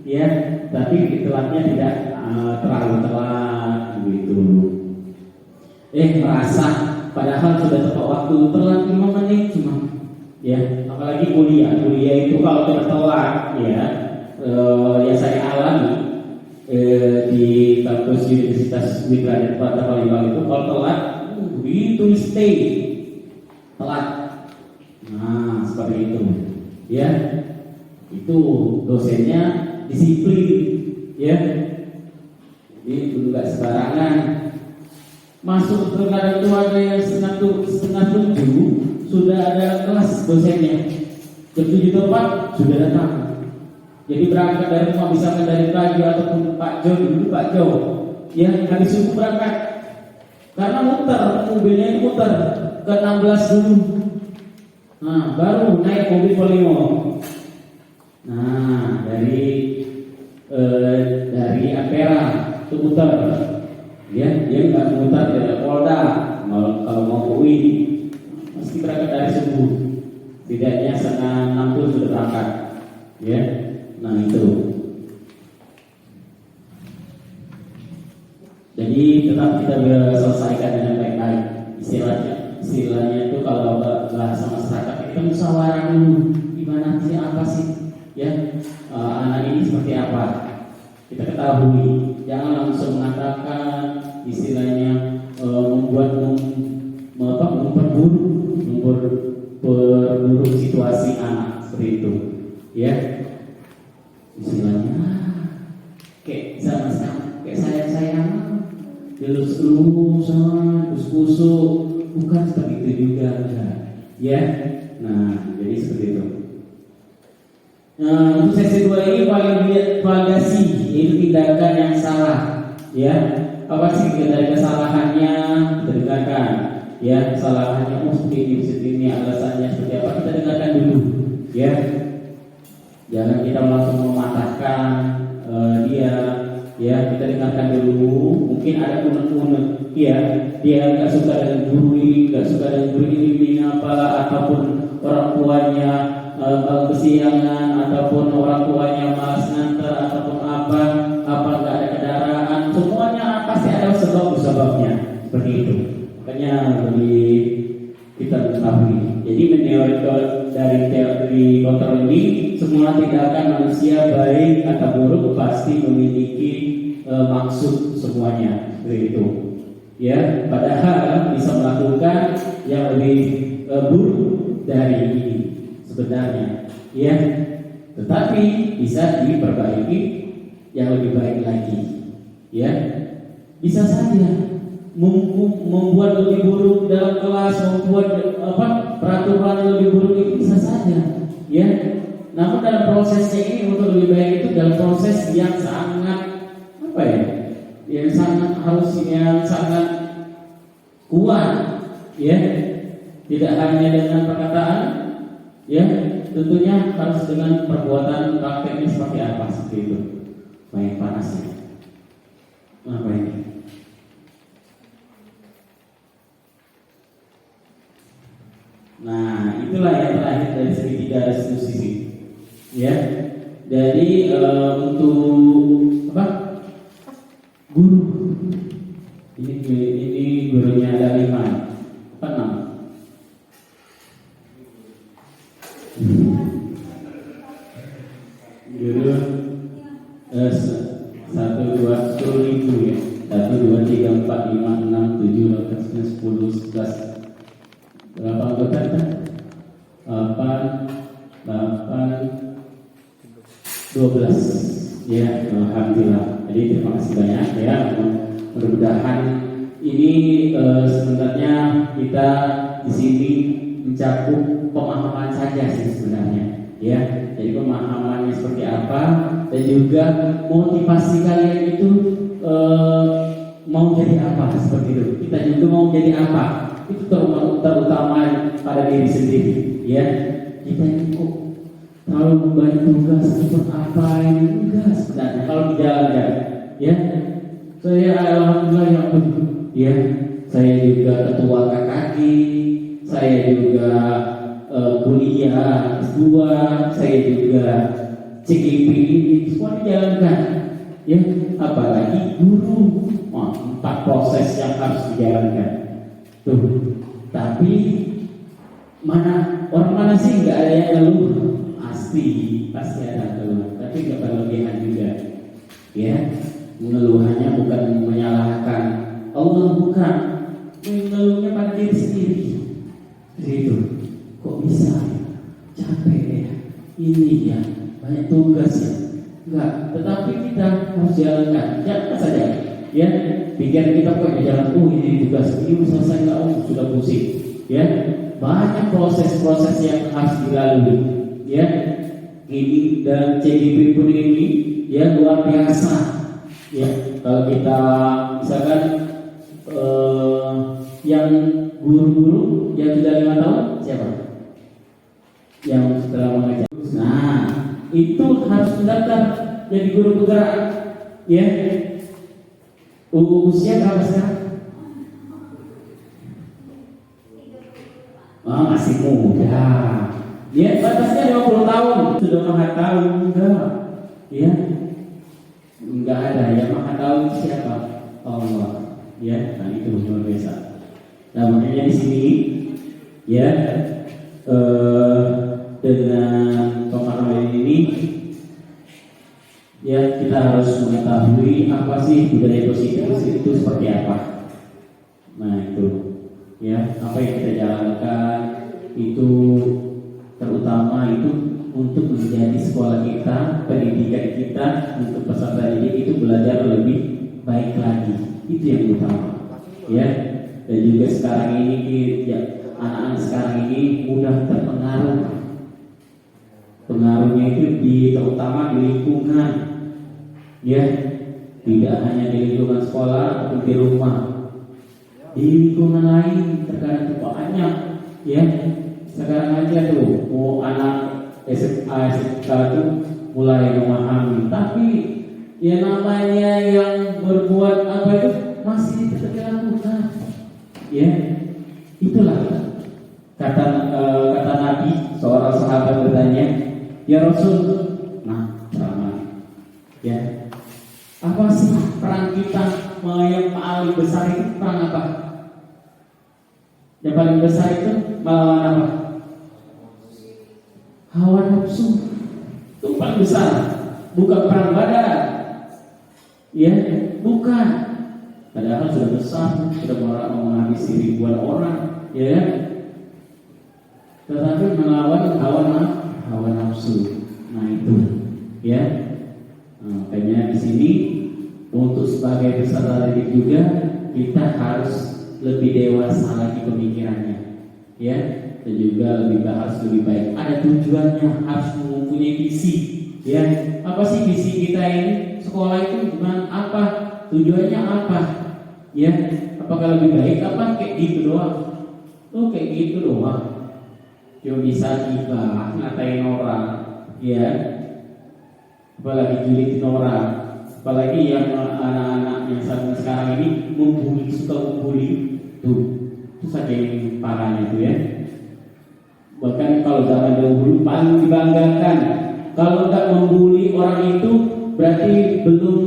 S1: ya. Tapi telatnya tidak terlalu telat, gitu. Merasa padahal sudah tepat waktu, telat 5 menit cuma, ya. Apalagi kuliah itu kalau kita telat, ya, yang saya alami di kampus Universitas Mitra dan Kota Palembang itu kalau telat begitu stay telat. Nah, seperti itu, ya. Itu dosennya disiplin, ya. Jadi nggak sembarangan. Masuk terkadang itu ada yang setengah 7 sudah ada kelas dosennya. Jam 7 tepat sudah datang. Jadi berangkat dari rumah, misalkan dari pagi ataupun Pak Jo, ya, hari subuh berangkat. Karena mobilnya itu muter ke 16 dulu. Nah, baru naik mobil Polimo. Nah, dari Ampera itu muter. Ya, dia nggak muter dari Polda. Kalau mau ke UI, mesti berangkat dari subuh. Tidaknya setengah 6 sudah berangkat. Ya. Nah, itu. Jadi tetap kita selesaikan dengan baik-baik. Istilahnya itu kalau bahasa masyarakat kita musyawarah dulu. Gimana sih, apa sih ya anak ini seperti apa? Kita ketahui. Jangan langsung mengatakan istilahnya memperburuk situasi anak seperti itu. Ya, istilahnya kayak sama-sama kayak sayang-sayang, gelus-gelusan, kusuk-kusuk, bukan seperti itu juga, ya. Nah, jadi seperti itu. Nah, untuk sesi 2 ini validasi, itu tindakan yang salah, ya. Apa sih dari kesalahannya? Kita dengarkan, ya. Kesalahannya, seperti ini, alasannya seperti apa? Kita dengarkan dulu, ya. Jangan kita langsung mematahkan dia, ya. Kita dengarkan dulu. Mungkin ada unek-unek, ya. Dia nggak suka dengan guru ini, nggak suka dengan guru ini apa, ataupun orang tuanya kesiangan, ataupun orang tuanya malas nganter, ataupun apa nggak ada kendaraan, semuanya pasti ada sebabnya seperti itu. Makanya kita ketahui. Jadi menurut dari teori kontrol ini, semua tindakan manusia baik atau buruk pasti memiliki maksud semuanya, seperti itu. Ya, padahal bisa melakukan yang lebih buruk dari ini sebenarnya, ya. Tetapi bisa diperbaiki yang lebih baik lagi, ya. Bisa saja membuat lebih buruk dalam kelas, membuat peraturan lebih buruk itu bisa saja, ya. Namun dalam prosesnya ini untuk lebih baik itu dalam proses yang sangat yang sangat kuat, ya. Tidak hanya dengan perkataan, ya. Tentunya harus dengan perbuatan prakteknya seperti apa, seperti itu. Main panasnya. Apa ini? Nah, itulah yang terakhir dari segitiga restitusi, ya. Jadi untuk guru. Ini gurunya ada 5, 6. Guru 1, 2, 10 ribu, ya. 1, 2, 3, 4, 5, 6, 7, 8, 9, 10, 11. Berapa anggota kita? 12. Ya, alhamdulillah. Jadi terima kasih banyak, ya. Mudah-mudahan ini sebenarnya kita di sini mencakup pemahaman saja sih sebenarnya, ya. Jadi pemahamannya seperti apa, dan juga motivasi kalian itu mau jadi apa, seperti itu. Kita juga mau jadi apa, itu terutama pada diri sendiri, ya. Kita kok kalau membagi tugas seperti apa ini, enggak sebenarnya kalau dijalankan, ya. Saya alhamdulillah ya, saya juga ketua KKI, saya juga kuliah S2, saya juga CGP ini semua dijalankan, ya. Apalagi guru, 4 proses yang harus dijalankan. Tuh, tapi orang mana sih nggak ada yang ngeluh? Pasti ada keluhan, tapi nggak berlebihan juga, ya. Mengeluhannya bukan menyalahkan Allah, bukan, mengeluhnya pada diri sendiri. Itu kok bisa capek ya, ini ya, banyak tugas ya, enggak. Tetapi kita harus jalankan, jangan saja, ya. Pikiran kita kok jalan, ini tugas ini selesai nggak, sudah pusing, ya. Banyak proses-proses yang harus dilalui, ya. Ini dan CGP pun ini, ya, luar biasa. Ya, kalau kita misalkan yang guru-guru yang sudah 5 tahun siapa? Yang setelah mengajar. Nah, itu harus mendaftar jadi guru penggerak, ya. Usia berapa sekarang? Masih muda. Ya, batasnya 20 tahun. Sudah maha tahu enggak? Ya. Enggak ada yang maha tahu siapa. Allah. Ya, nah itu luar biasa. Nah makanya di sini ya dengan pemahaman ini ya kita harus mengetahui apa sih budaya positif itu seperti apa. Nah itu ya apa yang kita jalankan itu terutama itu untuk menjadi sekolah kita, pendidikan kita untuk peserta didik itu belajar lebih baik lagi. Itu yang utama ya. Dan juga sekarang ini ya, anak-anak sekarang ini mudah terpengaruh. Pengaruhnya itu terutama di lingkungan ya, tidak hanya di lingkungan sekolah ataupun di rumah, di lingkungan lain terkadang banyak ya. Sekarang aja tuh mau anak SMA SMK tuh mulai memahami, tapi ya namanya yang berbuat apa itu masih tetap dilakukan ya. Itulah kata Nabi, seorang sahabat bertanya, ya Rasul, nah sama ya, apa sih perang kita yang paling besar itu perang apa? Yang paling besar itu melawan apa? Hawa nafsu. Itu paling besar, bukan perang Badar. Ya, bukan. Padahal sudah besar, sudah menghabisi ribuan orang, ya. Tetapi melawan hawa nafsu. Nah itu, ya. Nah, makanya di sini untuk sebagai peserta didik juga kita harus lebih dewasa lagi pemikirannya, ya. Dan juga harus lebih baik. Ada tujuannya, harus mempunyai visi, ya. Apa sih visi kita ini? Sekolah itu gimana? Apa tujuannya apa? Ya, apakah lebih baik apa kayak gitu doang? Oh kayak gitu doang. Cuma bisa gibah, ngatain orang, ya. Apalagi julitin orang, apalagi yang anak-anak yang sekarang ini membuli, suka membuli, itu saking parahnya tuh ya. Bahkan kalau zaman dahulu paling dibanggakan, kalau nggak membuli orang itu berarti belum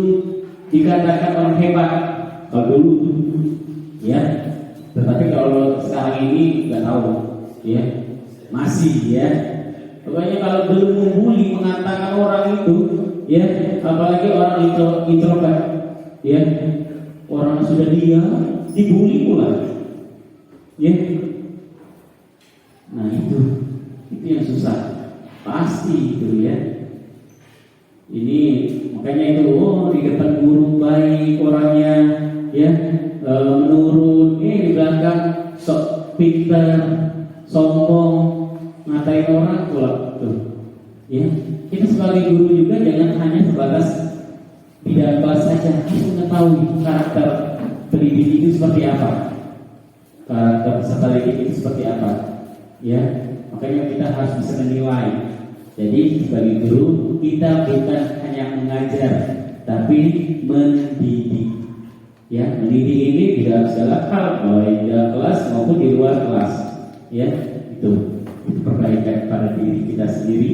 S1: dikatakan orang hebat. Kalau dulu ya, tetapi kalau sekarang ini nggak tahu, ya masih ya. Pokoknya kalau belum membuli, mengatakan orang itu, ya apalagi orang introvert, ya orang sudah diam, dibully pula, ya. Nah itu yang susah, pasti itu ya. Ini makanya itu di depan guru baik orangnya, ya menurut di belakang sok pintar, sombong, ngatain orang pula tuh. Ya, kita sebagai guru juga jangan hanya sebatas tidak kelas saja, harus mengetahui karakter pendidik itu seperti apa, karakter peserta didik itu seperti apa. Ya, makanya kita harus bisa menilai. Jadi sebagai guru kita bukan hanya mengajar, tapi mendidik. Ya, mendidik ini di dalam segala hal, baik di dalam kelas maupun di luar kelas. Ya, itu perbaikan pada diri kita sendiri,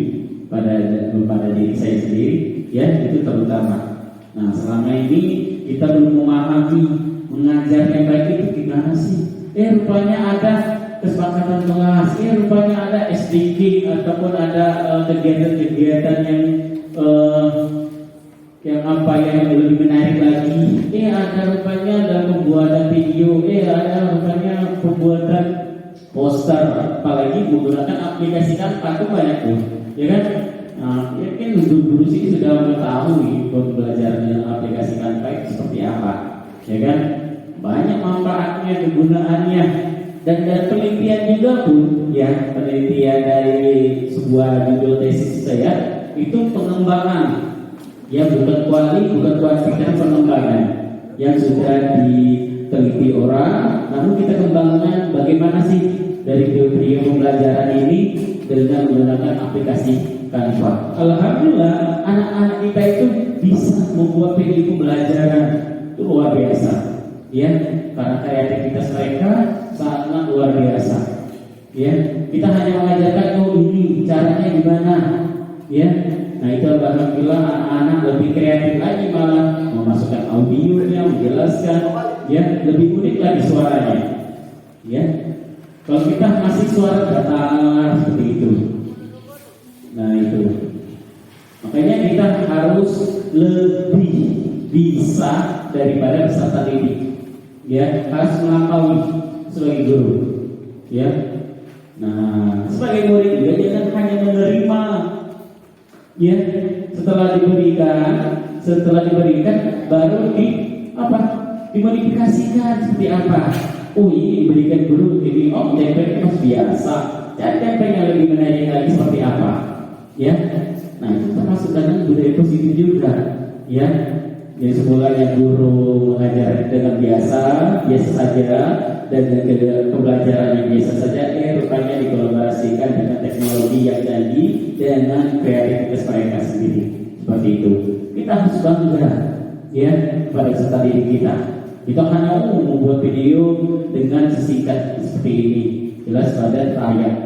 S1: pada diri saya sendiri. Ya, itu terutama. Nah, selama ini kita belum memahami mengajar yang baik itu gimana sih? Rupanya ada kesepakatan kelas, rupanya ada SDK ataupun ada kegiatan-kegiatan yang apa yang lebih menarik lagi. Ada rupanya dalam pembuatan video, ada rupanya pembuatan poster, apalagi menggunakan aplikasi Canva itu banyak tuh, ya kan? Nah, ya kan guru sih sudah mengetahui pembelajaran aplikasi Canva itu seperti apa, ya kan? Banyak manfaatnya, kegunaannya. Dan penelitian juga pun, ya penelitian dari sebuah judul tesis saya itu pengembangan, ya bukan kuantitas, pengembangan yang sudah diteliti orang, lalu kita kembangkan bagaimana sih dari teori pembelajaran ini dengan menggunakan aplikasi Canva. Alhamdulillah anak-anak kita itu bisa membuat video pembelajaran itu luar biasa, ya karena kreativitas mereka sangat luar biasa. Ya, kita hanya mengajarkan ini caranya gimana, ya. Nah itu alhamdulillah anak-anak lebih kreatif lagi, malah memasukkan audionya, menjelaskan, ya lebih unik lagi suaranya. Ya, kalau kita masih suara datar seperti itu, nah itu. Makanya kita harus lebih bisa daripada peserta didik. Ya, harus melampaui sebagai guru. Ya, nah sebagai murid juga jangan hanya menerima. Ya, setelah diberikan baru dimodifikasikan seperti apa. Oh ini diberikan guru ini, oh tempelnya masih biasa. Dan tempel yang lebih menarik lagi seperti apa? Ya, nah itu termasuk dalam budaya positif juga. Ya, yang semulanya guru mengajar dengan biasa saja, dan pembelajaran yang biasa saja, rupanya dikolaborasikan dengan teknologi yang canggih dengan kreativitas mereka sendiri. Seperti itu. Kita harus bangga, ya, pada peserta didik kita. Kita hanya membuat video dengan sesingkat seperti ini, jelas pada rakyat.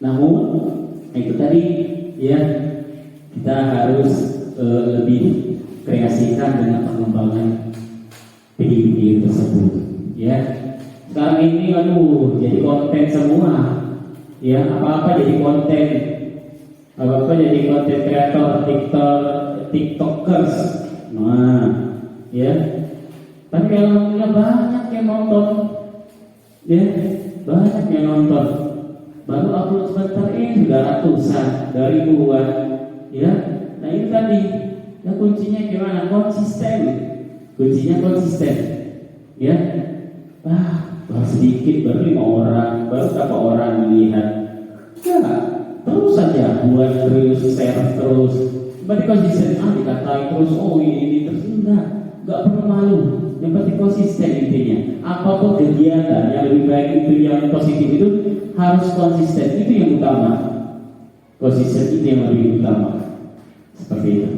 S1: Namun itu tadi, ya, kita harus lebih kreasikan dengan pengembangan video tersebut. Ya, sekarang ini jadi konten semua. Ya, apa-apa jadi konten, apa-apa jadi konten kreator, tiktokers. Nah, ya, tapi alhamdulillah banyak yang nonton. Ya, banyak yang nonton. Baru upload sebentar sudah ratusan, dari ribuan. Ya, nah ini tadi, ya kuncinya gimana? Konsisten. Kuncinya konsisten. Ya, baru sedikit, baru 5 orang, baru berapa orang melihat. Ya, terus saja buat terus, share terus. Berarti konsisten, dikatain terus, oh ini terus, enggak perlu malu. Yang penting konsisten intinya. Apapun kegiatan yang lebih baik itu, yang positif itu harus konsisten. Itu yang utama. Konsisten itu yang lebih utama. Seperti itu.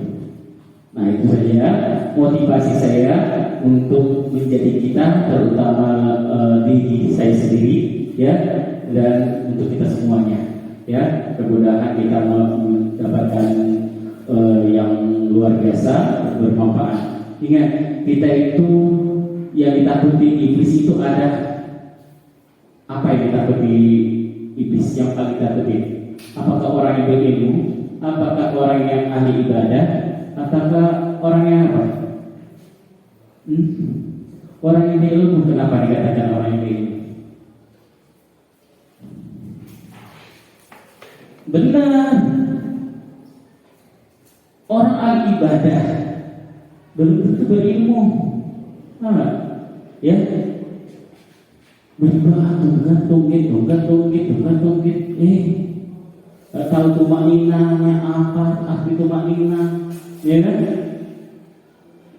S1: Nah itu saja motivasi saya untuk menjadi kita, terutama diri saya sendiri, ya, dan untuk kita semuanya, ya. Kemudahan kita mendapatkan yang luar biasa, bermanfaat. Ingat, kita itu yang ditakuti iblis itu ada. Apa yang ditakuti iblis? Yang paling ditakuti apakah orang yang berilmu, apakah orang yang ahli ibadah, ataukah orang yang apa? Orang yang berilmu. Kenapa dikatakan orang yang berilmu? Benar, orang ahli ibadah belum tentu berilmu. Ya, beribadah tunggu, tahu tumak ninanya apa, ahli tumak nina, ya kan?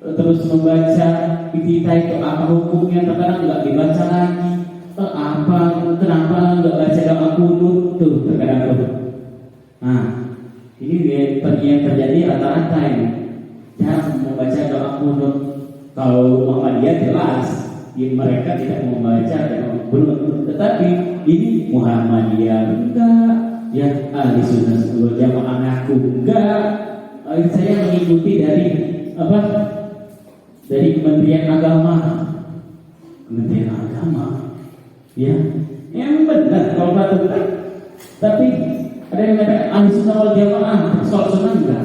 S1: Terus membaca kita itu apa hukumnya, terkadang nggak dibaca lagi. Kenapa nggak baca doa kunut tuh terkadang tuh. Nah, ini yang terjadi rata-rata ini. Jarang membaca doa kunut. Kalau Muhammadiyah jelas, mereka tidak membaca doa kunut. Tetapi ini Muhammadiyah enggak, ya ahli sunnah wal jamaah ngaku enggak. Saya mengikuti dari apa? Dari Kementerian Agama. Ya, yang benar kalau betul. Tapi ada yang mengatakan ahli sunnah wal jamaah, soal sunnah enggak,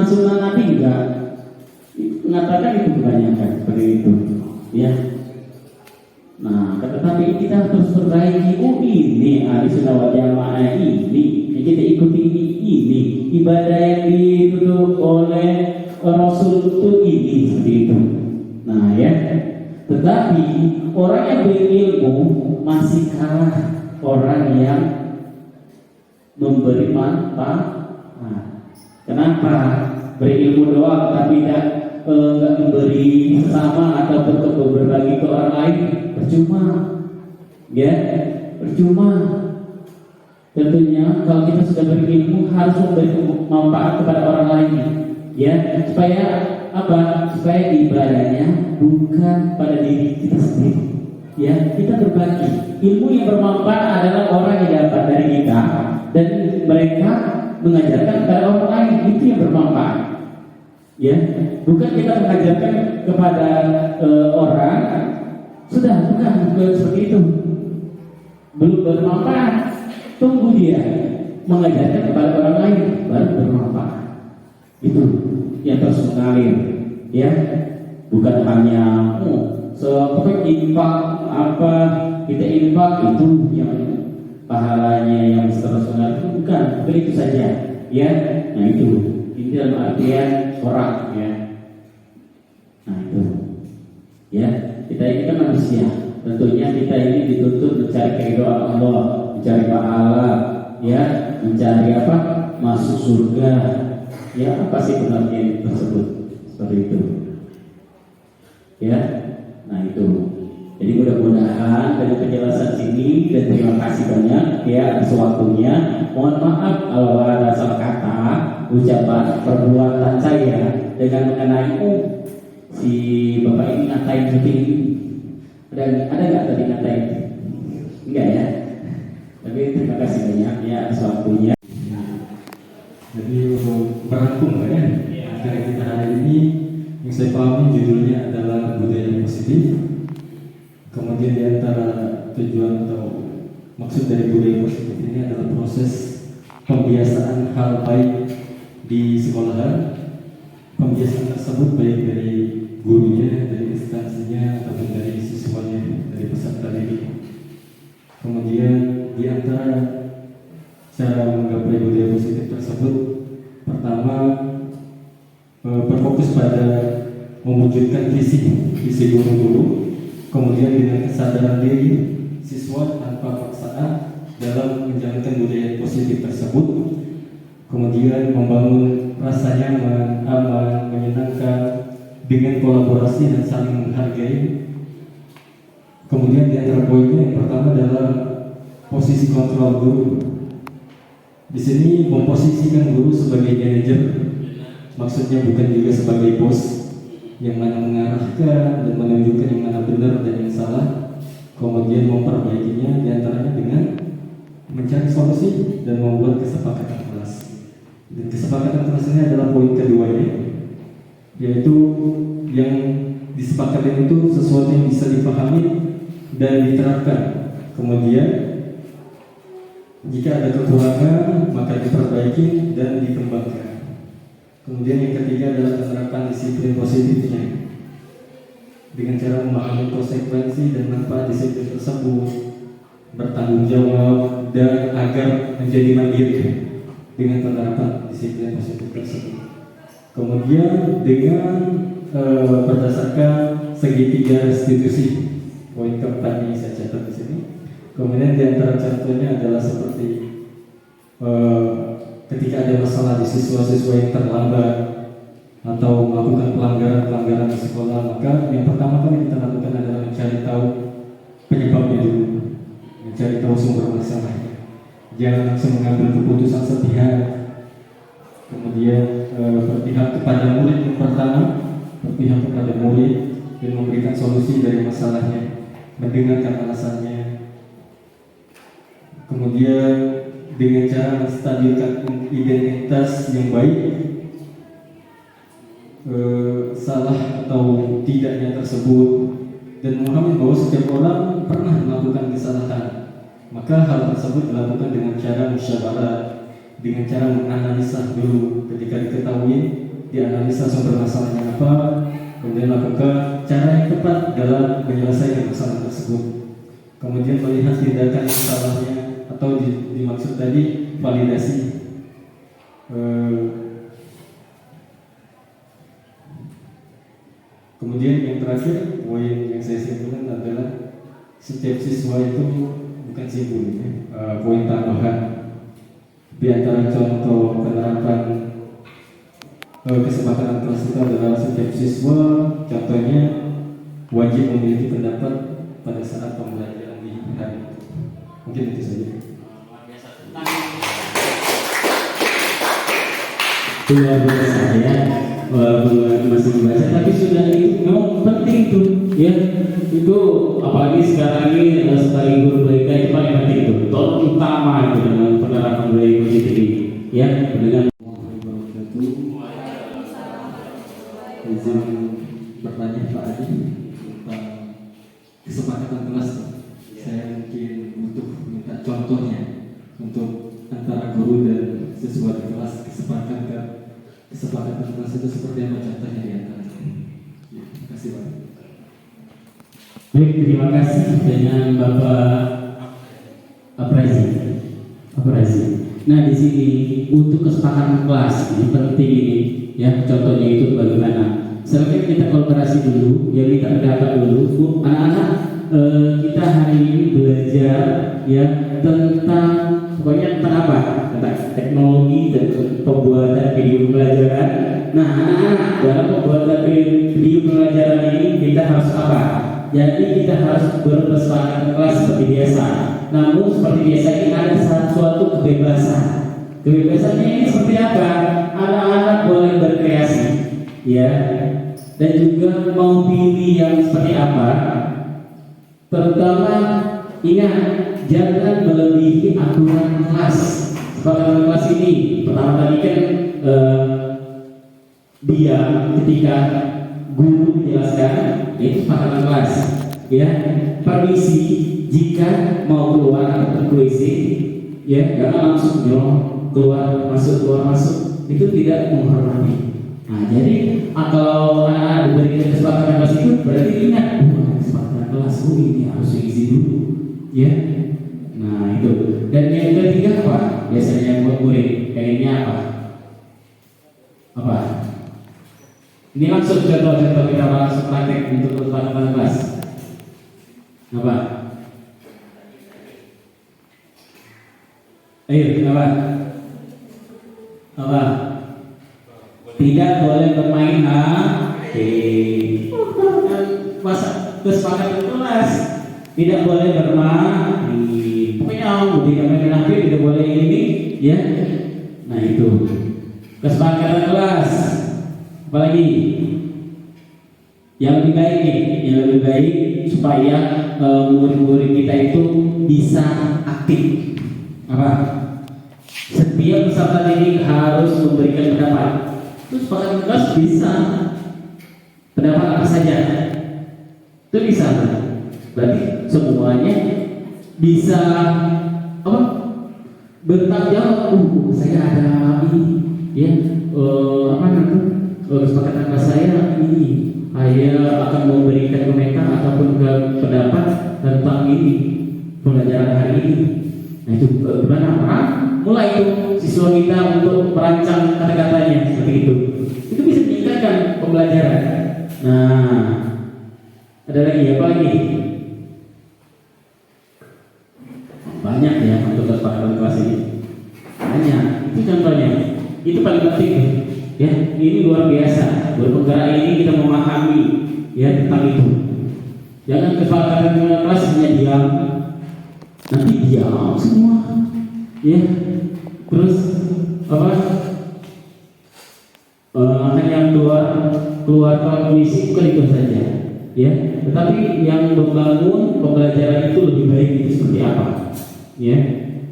S1: sunnah Nabi enggak. Mengatakan itu kebanyakan seperti itu, ya. Nah, tetapi kita terus perbaiki. Oh ini ahli sunnah wal jamaah ini yang kita ikuti ini ibadah yang ditutup oleh Rasul itu ini seperti itu. Nah ya, tetapi orang yang berilmu masih kalah orang yang memberi manfaat. Nah, kenapa berilmu doang tapi tidak memberi sesama atau berbagi ke orang lain? Percuma, ya, percuma. Tentunya kalau kita sudah berilmu harus memberi manfaat kepada orang lain, ya, supaya apa? Supaya ibadahnya bukan pada diri kita sendiri, ya. Kita berbagi ilmu yang bermanfaat adalah orang yang dapat dari kita, dan mereka mengajarkan kepada orang lain, itu yang bermanfaat. Ya, bukan kita mengajarkan kepada orang, sudah bukan seperti itu, belum bermanfaat. Tunggu dia mengajarkan kepada orang lain, baru bermanfaat. Itu yang terus mengalir, ya, bukan hanya infak apa kita infak itu yang pahalanya yang terus mengalir, bukan itu saja, ya. Nah itu dalam artian orang, ya. Nah itu, ya, kita ini kan manusia, tentunya kita ini dituntut mencari keridhaan Allah, mencari pahala, ya, mencari apa? Masuk surga. Ya, apa sih pengertian tersebut? Seperti itu. Ya. Nah, itu. Jadi mudah-mudahan dari penjelasan sini, dan terima kasih banyak ya atas waktunya. Mohon maaf kalau ada salah kata, ucapan, perbuatan saya dengan mengenai si Bapak ini ngatain seperti ini. Ada nggak tadi ngatain? Enggak ya. Tapi terima kasih banyak ya atas waktunya.
S2: Jadi untuk merangkum ya, acara kita hari ini yang saya pahami judulnya adalah budaya positif. Kemudian di antara tujuan atau maksud dari budaya positif ini adalah proses pembiasaan hal baik di sekolahan. Pembiasaan tersebut baik dari gurunya, dari instansinya, ataupun dari siswanya, dari peserta didik. Kemudian di antara cara menggapai budaya positif tersebut, pertama berfokus pada mewujudkan visi guru dulu, kemudian dengan kesadaran diri siswa tanpa paksaan dalam menjalankan budaya positif tersebut, kemudian membangun rasa nyaman, aman, menyenangkan dengan kolaborasi dan saling menghargai. Kemudian di antara poinnya yang pertama adalah posisi kontrol guru. Di sini memposisikan guru sebagai manajer, maksudnya bukan juga sebagai bos yang mana mengarahkan dan menunjukkan yang mana benar dan yang salah. Kemudian memperbaikinya diantaranya dengan mencari solusi dan membuat kesepakatan kelas. Dan kesepakatan kelas ini adalah poin keduanya, yaitu yang disepakati itu sesuatu yang bisa dipahami dan diterapkan. Kemudian jika ada kekurangan, maka diperbaiki dan dikembangkan. Kemudian yang ketiga adalah penerapan disiplin positifnya dengan cara memahami konsekuensi dan manfaat disiplin tersebut, bertanggung jawab dan agar menjadi mandiri dengan penerapan disiplin positif tersebut. Kemudian dengan berdasarkan segitiga restitusi, poin keempat ini saya catat di sini. Kemudian di antara contohnya adalah seperti ketika ada masalah di siswa-siswa yang terlambat atau melakukan pelanggaran di sekolah, maka yang pertama kali kita lakukan adalah mencari tahu penyebabnya dulu, mencari tahu sumber masalahnya. Jangan langsung mengambil keputusan sepihak. Kemudian berpihak kepada murid yang pertama, berpihak kepada murid dan memberikan solusi dari masalahnya, mendengarkan alasannya. Kemudian dengan cara menstabilkan identitas yang baik, salah atau tidaknya tersebut, dan memahami bahwa setiap orang pernah melakukan kesalahan, maka hal tersebut dilakukan dengan cara musyawarah, dengan cara menganalisa dulu. Ketika diketahui, dianalisa sumber masalahnya apa, kemudian lakukan cara yang tepat dalam menyelesaikan masalah tersebut. Kemudian melihat tindakan yang salahnya atau dimaksud tadi validasi. Kemudian yang terakhir, poin yang saya simpulkan adalah setiap siswa itu bukan simpul, poin tambahan di antara contoh penerapan kesepakatan kelas itu adalah setiap siswa contohnya wajib memiliki pendapat pada saat pembelajaran di hari itu. Mungkin itu saja.
S1: Luar biasa ya, walaupun masih dibaca, tapi sudah itu memang penting tuh ya. Itu apalagi sekarang ini sebagai guru BK itu paling penting itu, tolong utama itu dengan penerapan budaya positif ini ya.
S2: bertanya Pak Adi tentang kesepakatan kelas. Saya mungkin butuh minta contohnya untuk antara guru dan siswa di kelas, kesepakatan kelas itu seperti apa contohnya di antara. Ya, terima kasih Pak.
S1: Baik, terima kasih dengan Bapak Apresi. Nah, di sini untuk kesepakatan kelas ini penting ini, ya. Contohnya itu bagaimana? Selanjutnya kita kolaborasi dulu, ya, kita pendapat dulu, Bu. Anak-anak, kita hari ini belajar, ya, tentang pokoknya tentang apa? Tentang teknologi dan pembuatan video pembelajaran. Nah, anak-anak, dalam pembuatan video pembelajaran ini kita harus apa? Jadi kita harus berkesepakatan kelas seperti biasa. Namun seperti biasa ini ada suatu kebebasan. Kebebasannya ini seperti apa? Anak-anak boleh berkreasi, ya, dan juga mau pilih yang seperti apa. Terutama ingat, jangan melebihi aturan kelas. Kesepakatan kelas ini pertama tadi kan dia ketika guru menjelaskan itu kesepakatan kelas, ya. Permisi jika mau keluar atau ke WC, ya, jangan langsung keluar masuk, itu tidak menghormati. Nah, jadi kalau anak diberikan kesepakatan kelas itu berarti ingat, kesepakatan kelas ini harus diisi dulu, ya. Nah, itu. Dan yang ketiga apa? Biasanya buat murid kayaknya apa? Ini langsung contoh-contoh kita langsung praktek untuk kesepakatan kelas. Apa? Ayo, apa? Tidak boleh bermain HP. Masa kesepakatan kelas tidak boleh bermain. Pokoknya tidak main HP, tidak boleh ini, ya. Nah, itu kesepakatan kelas. Apalagi yang lebih baik nih, yang lebih baik supaya murid-murid kita itu bisa aktif. Apa? Setiap peserta didik harus memberikan pendapat. Terus kesepakatan kelas bisa pendapat apa saja. Itu bisa, berarti semuanya bisa apa? Bertanggung jawab. Saya ada ini, ya, kesepakatan kelas saya ini. Saya akan memberikan komentar ataupun pendapat tentang ini pembelajaran hari ini. Nah, itu gimana? Mulai itu siswa kita untuk merancang kata-katanya seperti itu. Itu bisa meningkatkan pembelajaran. Nah, ada lagi apa lagi? Banyak ya untuk kesepakatan kelas ini. Banyak. Itu contohnya. Itu paling penting. Ya, ini luar biasa. Berpenggerak ini kita memahami, ya, tentang itu. Jangan kesepakatan kelas hanya diam. Nanti diam semua, ya. Terus apa? Hanya keluar kondisi bukan itu saja, ya. Tetapi yang membangun pembelajaran itu lebih baik itu seperti apa, ya.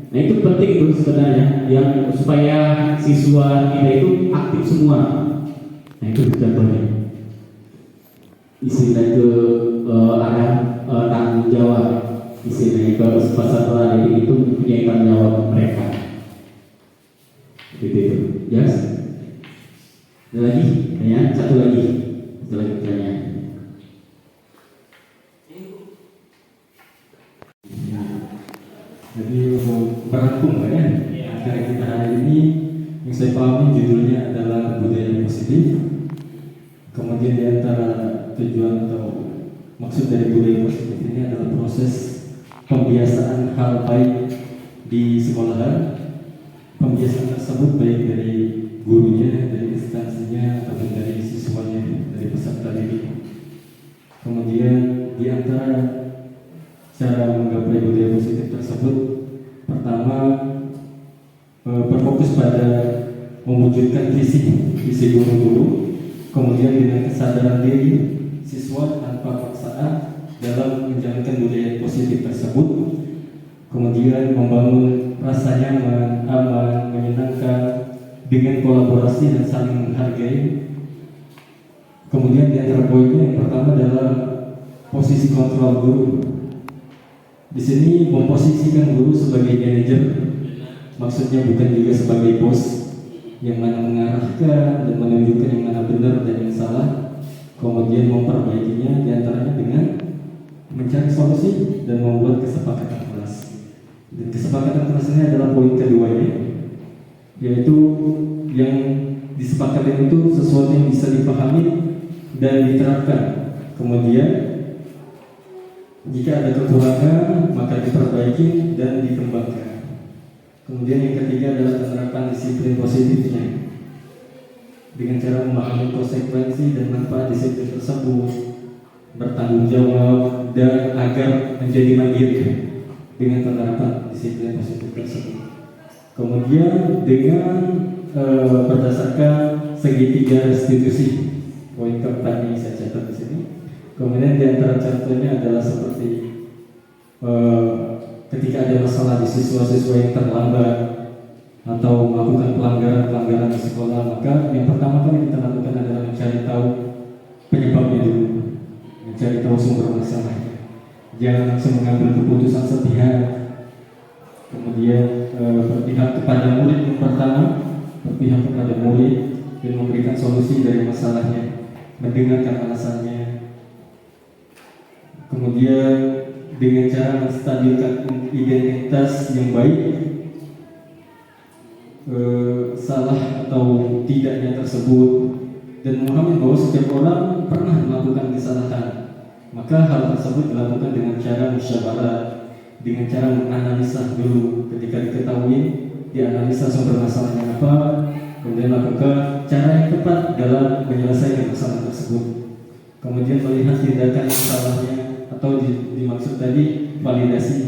S1: Nah, itu penting itu sebenarnya, yang supaya siswa kita itu aktif semua. Nah, itu contohnya. Istilah itu arah tanggung jawab. Istilah itu peserta didik itu mempunyai tanggung jawab mereka. Itu. Yes. Ada lagi? Ya, satu lagi pertanyaan.
S2: Jadi untuk merangkum ya, acara kita hari ini yang saya pahami judulnya adalah budaya positif. Kemudian di antara tujuan atau maksud dari budaya positif ini adalah proses pembiasaan hal baik di sekolahan. Pembiasaan tersebut baik dari gurunya, dari instansinya, ataupun dari siswanya, dari peserta didik. Kemudian di antara cara menggapai budaya positif tersebut, pertama berfokus pada mewujudkan visi guru-guru, kemudian dengan kesadaran diri siswa tanpa paksaan dalam menjalankan budaya positif tersebut, kemudian membangun rasa nyaman, aman, menyenangkan dengan kolaborasi dan saling menghargai. Kemudian di antara poinnya yang pertama adalah posisi kontrol guru. Di sini memposisikan guru sebagai manajer, maksudnya bukan juga sebagai bos yang mana mengarahkan dan menunjukkan yang mana benar dan yang salah. Kemudian memperbaikinya diantaranya dengan mencari solusi dan membuat kesepakatan kelas. Dan kesepakatan kelas ini adalah poin keduanya, yaitu yang disepakati itu sesuatu yang bisa dipahami dan diterapkan. Kemudian jika ada kekurangan maka diperbaiki dan dikembangkan. Kemudian yang ketiga adalah penerapan disiplin positifnya dengan cara memahami konsekuensi dan manfaat disiplin tersebut, bertanggung jawab dan agar menjadi mandiri dengan penerapan disiplin positif tersebut. Kemudian dengan berdasarkan segitiga restitusi, poin keempat ini saya catat di sini. Kemudian di antara contohnya adalah seperti ketika ada masalah di siswa-siswa yang terlambat atau melakukan pelanggaran di sekolah, maka yang pertama kali kita lakukan adalah mencari tahu penyebabnya dulu, mencari tahu sumber masalahnya. Jangan langsung mengambil keputusan sepihak. Kemudian berpihak kepada murid yang pertama, berpihak kepada murid dan memberikan solusi dari masalahnya, mendengarkan alasannya. Kemudian dengan cara menstabilkan identitas yang baik, salah atau tidaknya tersebut, dan memahami bahwa setiap orang pernah melakukan kesalahan. Maka hal tersebut dilakukan dengan cara musyawarah, dengan cara menganalisa dulu. Ketika diketahui, dianalisa sumber masalahnya apa, kemudian lakukan cara yang tepat dalam menyelesaikan masalah tersebut. Kemudian melihat tindakan salahnya atau dimaksud tadi validasi.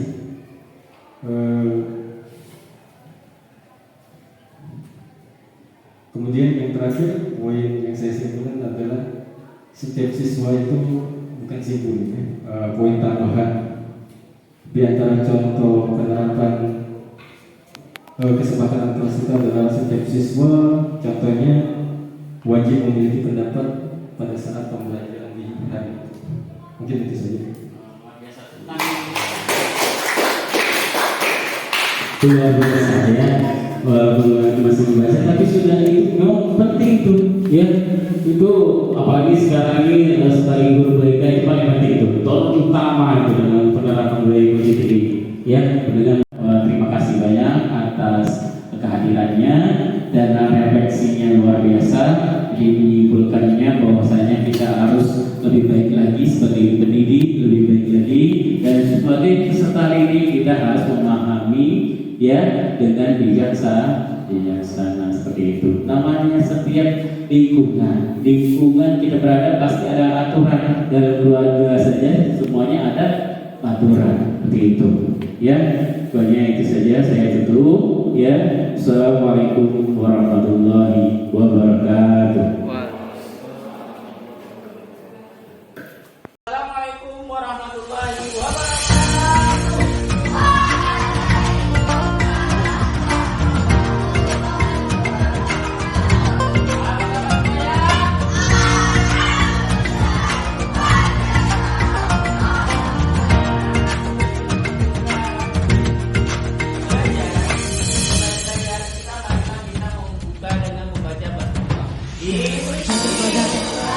S2: Kemudian yang terakhir, poin yang saya simpulkan adalah setiap siswa itu bukan simpul, poin tambahan di antara contoh penerapan kesepakatan kelas itu adalah setiap siswa contohnya wajib memiliki pendapat pada saat pembelajaran di hari. Mungkin itu saja.
S1: Luar biasa ya, walaupun masih dibaca, tapi sudah itu memang penting itu, ya. Itu apalagi sekarang ini sebagai guru BK itu paling penting itu, tolong utama itu dalam penerapan budaya positif ini, ya. Dengan terima kasih banyak atas kehadirannya dan refleksinya luar biasa, menyimpulkannya bahwasanya kita harus lebih baik lagi sebagai pendidik, lebih baik lagi, dan sebagai peserta ini kita harus memahami, ya, dengan bijaksana seperti itu. Namanya setiap lingkungan kita berada pasti ada aturan. Dalam keluarga saja semuanya ada aturan seperti itu, ya. Banyak itu saja saya tutup, ya. Assalamualaikum warahmatullahi wabarakatuh.
S3: Assalamualaikum warahmatullahi wabarakatuh.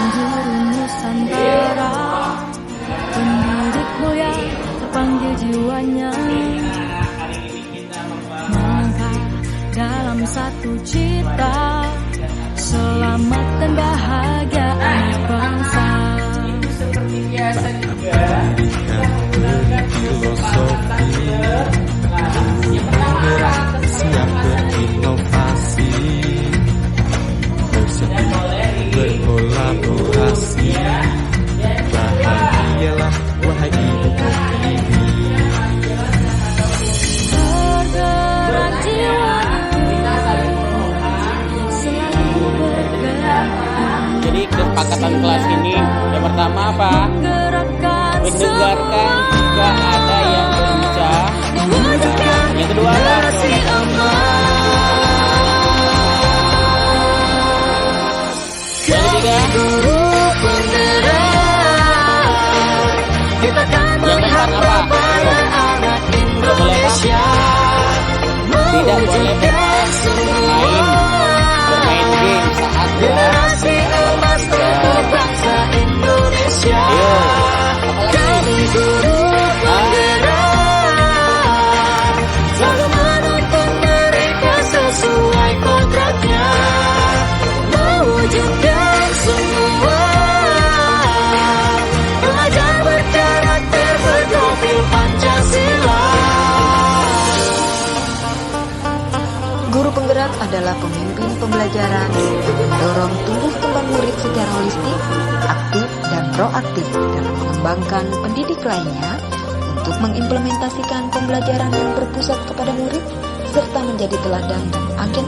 S4: Penjuru Nusantara, pendidik mulia terpanggil jiwanya, melangkah dalam satu cita, selamat dan bahagia anak bangsa.
S3: Seperti biasa juga filosofi yang pertama
S5: siap berinovasi, berkolaborasi. Bahagialah wahai ibu pertiwi,
S4: Bergerak jiwanya, selalu bergerak.
S3: Jadi kesepakatan kelas ini yang pertama apa?
S4: Gerakan
S3: Mendengarkan jika ada yang berbicara. Yang kedua apa? Yang ketiga
S6: adalah pemimpin pembelajaran yang mendorong tumbuh kembang murid secara holistik, aktif, dan proaktif dalam mengembangkan pendidik lainnya untuk mengimplementasikan pembelajaran yang berpusat kepada murid serta menjadi teladan dan agen